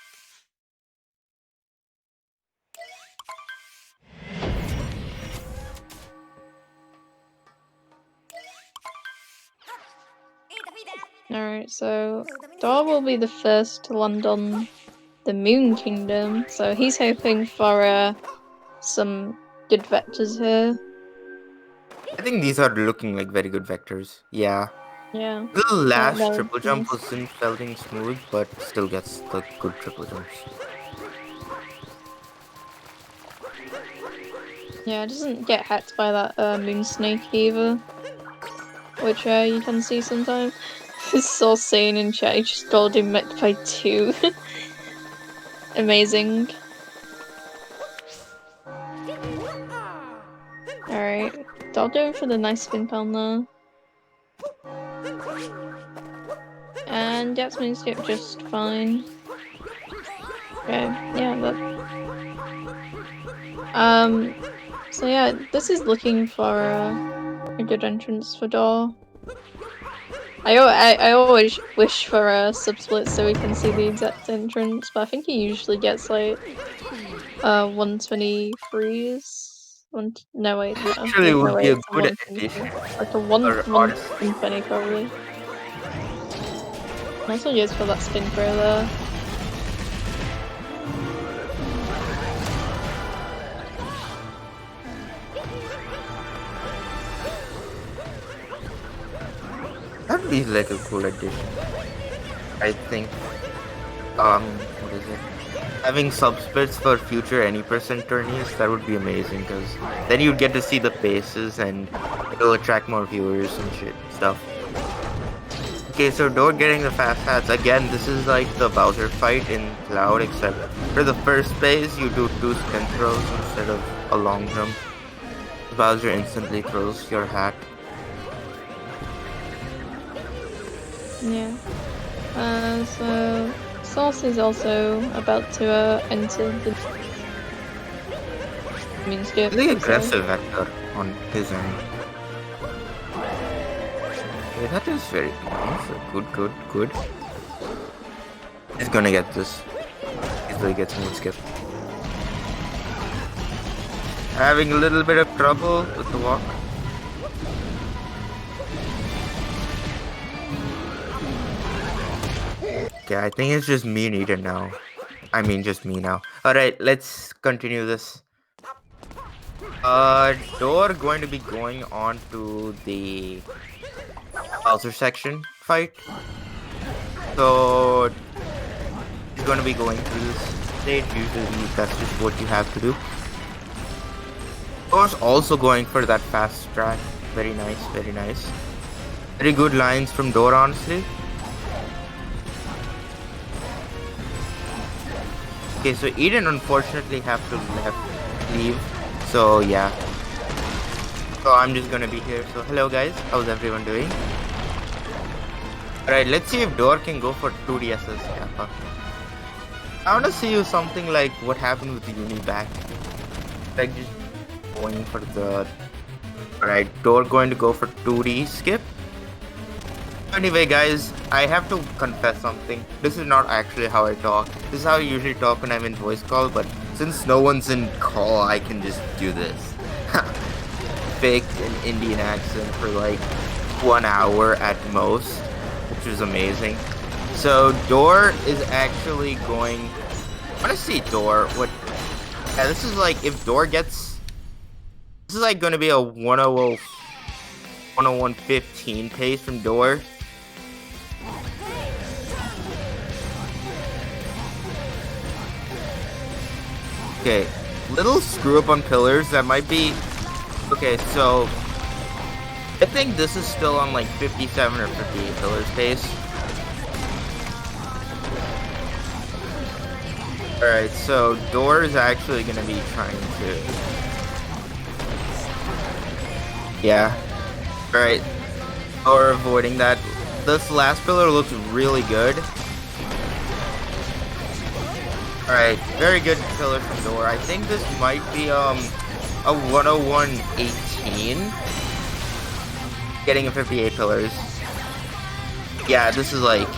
S1: Alright, so Daw will be the first to land on the Moon Kingdom, so he's hoping for some good vectors here.
S2: I think these are looking like very good vectors. Yeah.
S1: Yeah.
S2: The last
S1: That would
S2: triple
S1: be
S2: jump
S1: nice.
S2: wasn't felting smooth, but still gets the good triple jumps.
S1: Yeah, it doesn't get hacked by that Moon Snake either, which you can see sometimes. So sane in chat, he just called him mech by 2. Amazing. Alright, I'll do for the nice spin pound there. And that's me skip just fine. Okay, yeah, so yeah, this is looking for a good entrance for Daw. I always wish for a sub-split so we can see the exact entrance, but I think he usually gets like 123s. No wait, no,
S2: Actually, it
S1: there's no
S2: would be
S1: way
S2: a
S1: it's a
S2: good
S1: 123.
S2: addition
S1: Like a
S2: for artists.
S1: 120 probably. Also goes for that spin throw there.
S2: That'd be like a cool addition. I think. What is it? Having subsplits for future any percent tourneys, that would be amazing because then you'd get to see the faces and it'll attract more viewers and shit stuff. Okay, so Dor getting the fast hats. Again, this is like the Bowser fight in Cloud, except for the first phase, you do 2 spin throws instead of a long jump. Bowser instantly throws your hat.
S1: Yeah. So Sauce is also about to enter the skip.
S2: Really aggressive vector on his end. Okay, that is very nice. Good. He's gonna get this. Easily gets me skip. Having a little bit of trouble with the walk. Okay, I think it's just me needed now. I mean, just me now. Alright, let's continue this. Door going to be going on to the Bowser section fight. So, he's going to be going through this stage. Usually, that's just what you have to do. Door's also going for that fast track. Very nice, very nice. Very good lines from Door, honestly. Okay, so Eden unfortunately have to leave. So yeah. So I'm just gonna be here. So hello guys, how's everyone doing? Alright, let's see if Door can go for 2DSs. Kappa. I wanna see you something like what happened with the Uni back. Like just going for the... Alright, Door going to go for 2D skip. Anyway guys, I have to confess something. This is not actually how I talk. This is how I usually talk when I'm in voice call, but since no one's in call, I can just do this. Fake an Indian accent for like 1 hour at most, which was amazing. So Door is actually going... I want to see Door. What? Yeah, this is like if Door gets... This is like going to be a 101.15 pace from Door. Okay, little screw up on pillars. That might be... Okay, so... I think this is still on like 57 or 58 pillars pace. Alright, so Door is actually going to be trying to... Yeah. Alright. Or avoiding that. This last pillar looks really good. Alright, very good pillar from Door. I think this might be a 101.18. Getting a 58 pillars. Yeah, this is like...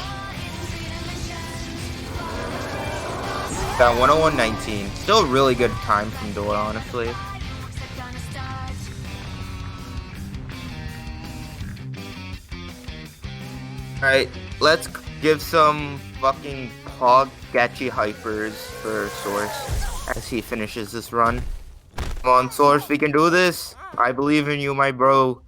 S2: Got 101.19. Still really good time from Door, honestly. Alright, let's give some fucking Pog Gachi hypers for Source as he finishes this run. Come on, Source, we can do this. I believe in you, my bro.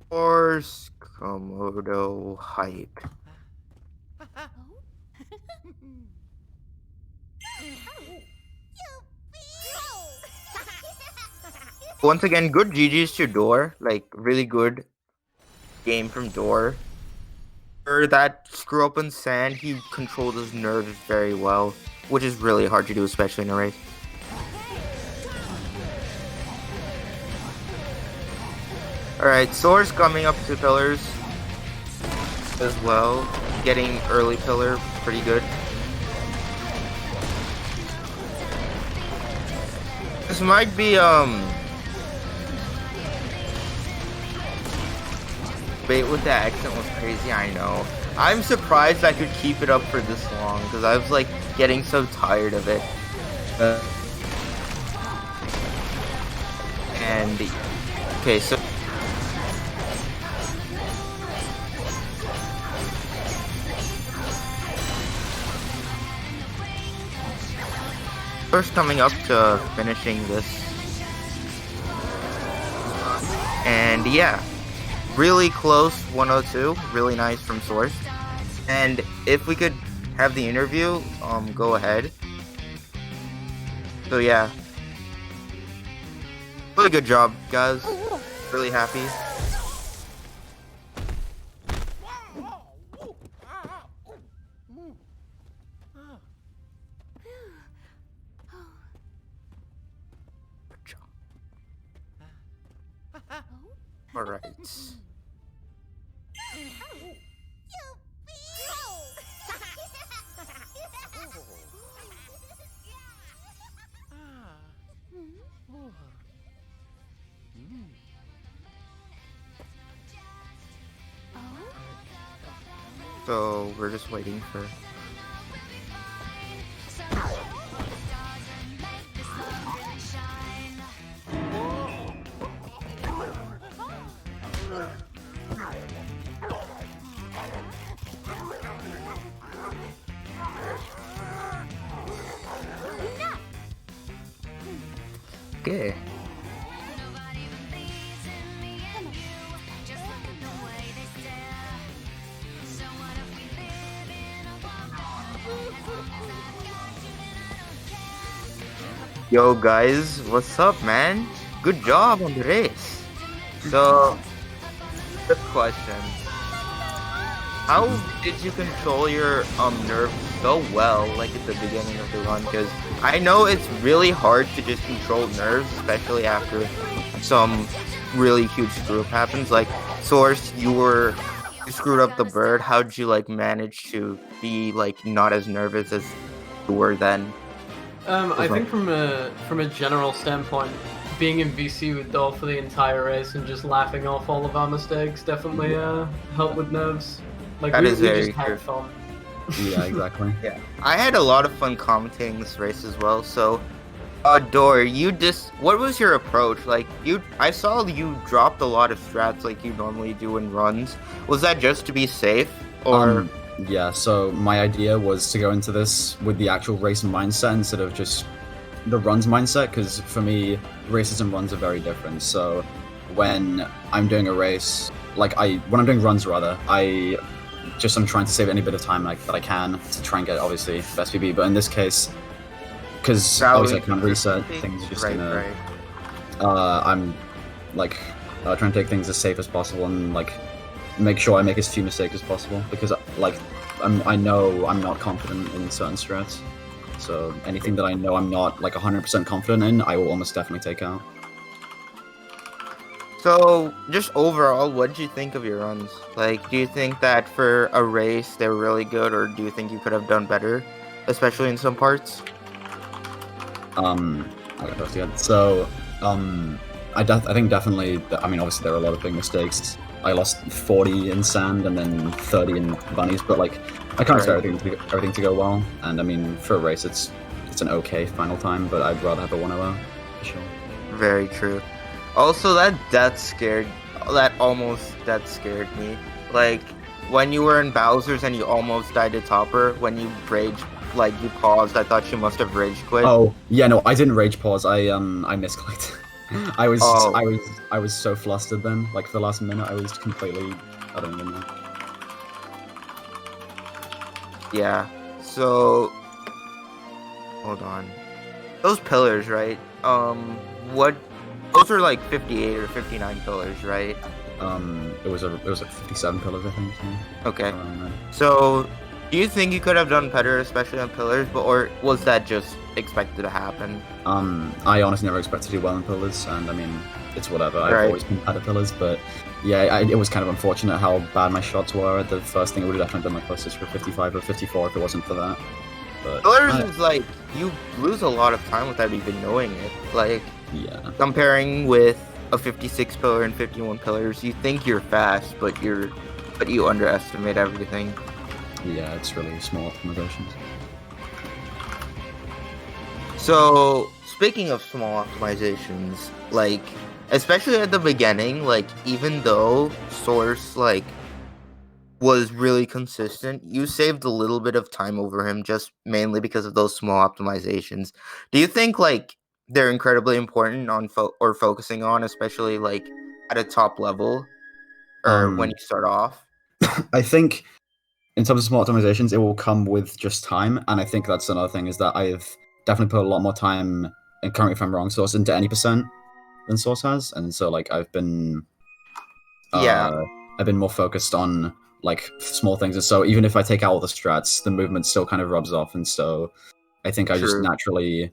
S2: Source Komodo hype. Once again, good GG's to Door. Like, really good game from Door. For that screw up in sand, he controlled his nerves very well, which is really hard to do, especially in a race. Alright, Source coming up 2 pillars as well. Getting early pillar, pretty good. This might be, Wait, with the accent was crazy, I know. I'm surprised I could keep it up for this long, because I was, like, getting so tired of it. And... Okay, so... First coming up to finishing this. And yeah. Really close 102, really nice from Source. And if we could have the interview, go ahead. So yeah. Really good job, guys. Really happy. Good job. Alright. So we're just waiting for... Okay. Yo guys, what's up man? Good job on the race. So, quick question. How did you control your nerves so well, like at the beginning of the run? Because I know it's really hard to just control nerves, especially after some really huge screw up happens. Like Source, you screwed up the bird. How did you like manage to be like not as nervous as you were then?
S3: I
S2: Was my
S3: think from a general standpoint, being in VC with Dol for the entire race and just laughing off all of our mistakes definitely helped with nerves. Like
S2: That
S3: we,
S2: is
S3: we
S2: very
S3: just
S2: true.
S3: had fun.
S4: Yeah, exactly.
S2: Yeah, I had a lot of fun commentating this race as well. So, Dor, what was your approach? Like, I saw you dropped a lot of strats like you normally do in runs. Was that just to be safe, or?
S4: Yeah, so my idea was to go into this with the actual race mindset instead of just the runs mindset, because for me, races and runs are very different. So when I'm doing a race, when I'm doing runs rather, I'm trying to save any bit of time that I can to try and get obviously best PB. But in this case, because obviously I can't reset things, just
S2: right.
S4: I'm trying to take things as safe as possible and make sure I make as few mistakes as possible, because I know I'm not confident in certain strats. So anything that I know I'm not 100% confident in, I will almost definitely take out.
S2: So, just overall, what did you think of your runs? Like, do you think that for a race they were really good, or do you think you could have done better, especially in some parts?
S4: Okay, that's good. So, I think definitely. I mean, obviously there are a lot of big mistakes. I lost 40 in sand and then 30 in bunnies, but I can't expect everything to go well. And I mean, for a race, it's an okay final time, but I'd rather have a 1-0 for sure.
S2: Very true. Also, almost death scared me. Like, when you were in Bowser's and you almost died to Topper, when you you paused, I thought you must have rage quit.
S4: Oh, yeah, no, I didn't rage pause. I misclicked. I was so flustered then. Like, for the last minute, I was completely... I don't even know.
S2: Yeah. So... Hold on. Those pillars, right? What... Those are like 58 or 59 pillars, right?
S4: It was 57 pillars, I think. Yeah.
S2: Okay. So, do you think you could have done better, especially on pillars, or was that just expected to happen?
S4: I honestly never expected to do well in pillars, and I mean, it's whatever. I've
S2: Right.
S4: always been bad at pillars, but yeah, it was kind of unfortunate how bad my shots were at the first thing. It would have definitely been closest for 55 or 54 if it wasn't for that. But
S2: Pillars is like, you lose a lot of time without even knowing it. Like,
S4: yeah.
S2: comparing with a 56 pillar and 51 pillars, you think you're fast, but you underestimate everything.
S4: Yeah, it's really small optimizations.
S2: So, speaking of small optimizations, especially at the beginning, even though Source, was really consistent, you saved a little bit of time over him just mainly because of those small optimizations. Do you think, they're incredibly important on focusing on, especially, at a top level, or when you start off?
S4: I think in terms of small optimizations, it will come with just time, and I think that's another thing, is that I've definitely put a lot more time, and correct me if I'm wrong, Source, into any percent than Source has, and so I've been more focused on small things, and so even if I take out all the strats, the movement still kind of rubs off, and so I think I just naturally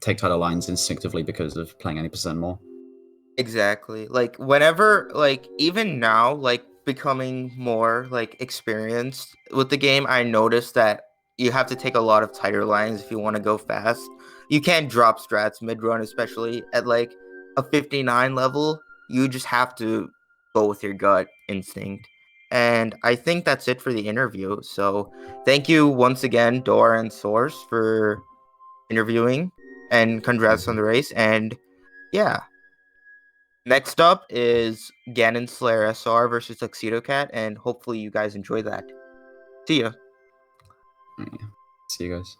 S4: take tighter lines instinctively because of playing any percent more.
S2: Exactly. Whenever, even now, becoming more, experienced with the game, I noticed that you have to take a lot of tighter lines if you want to go fast. You can't drop strats mid-run, especially at, a 59 level. You just have to go with your gut instinct. And I think that's it for the interview. So thank you once again, Dora and Source, for interviewing. And congrats on the race. And yeah. Next up is Ganon Slayer SR versus Tuxedo Cat, and hopefully you guys enjoy that. See ya.
S4: See you guys.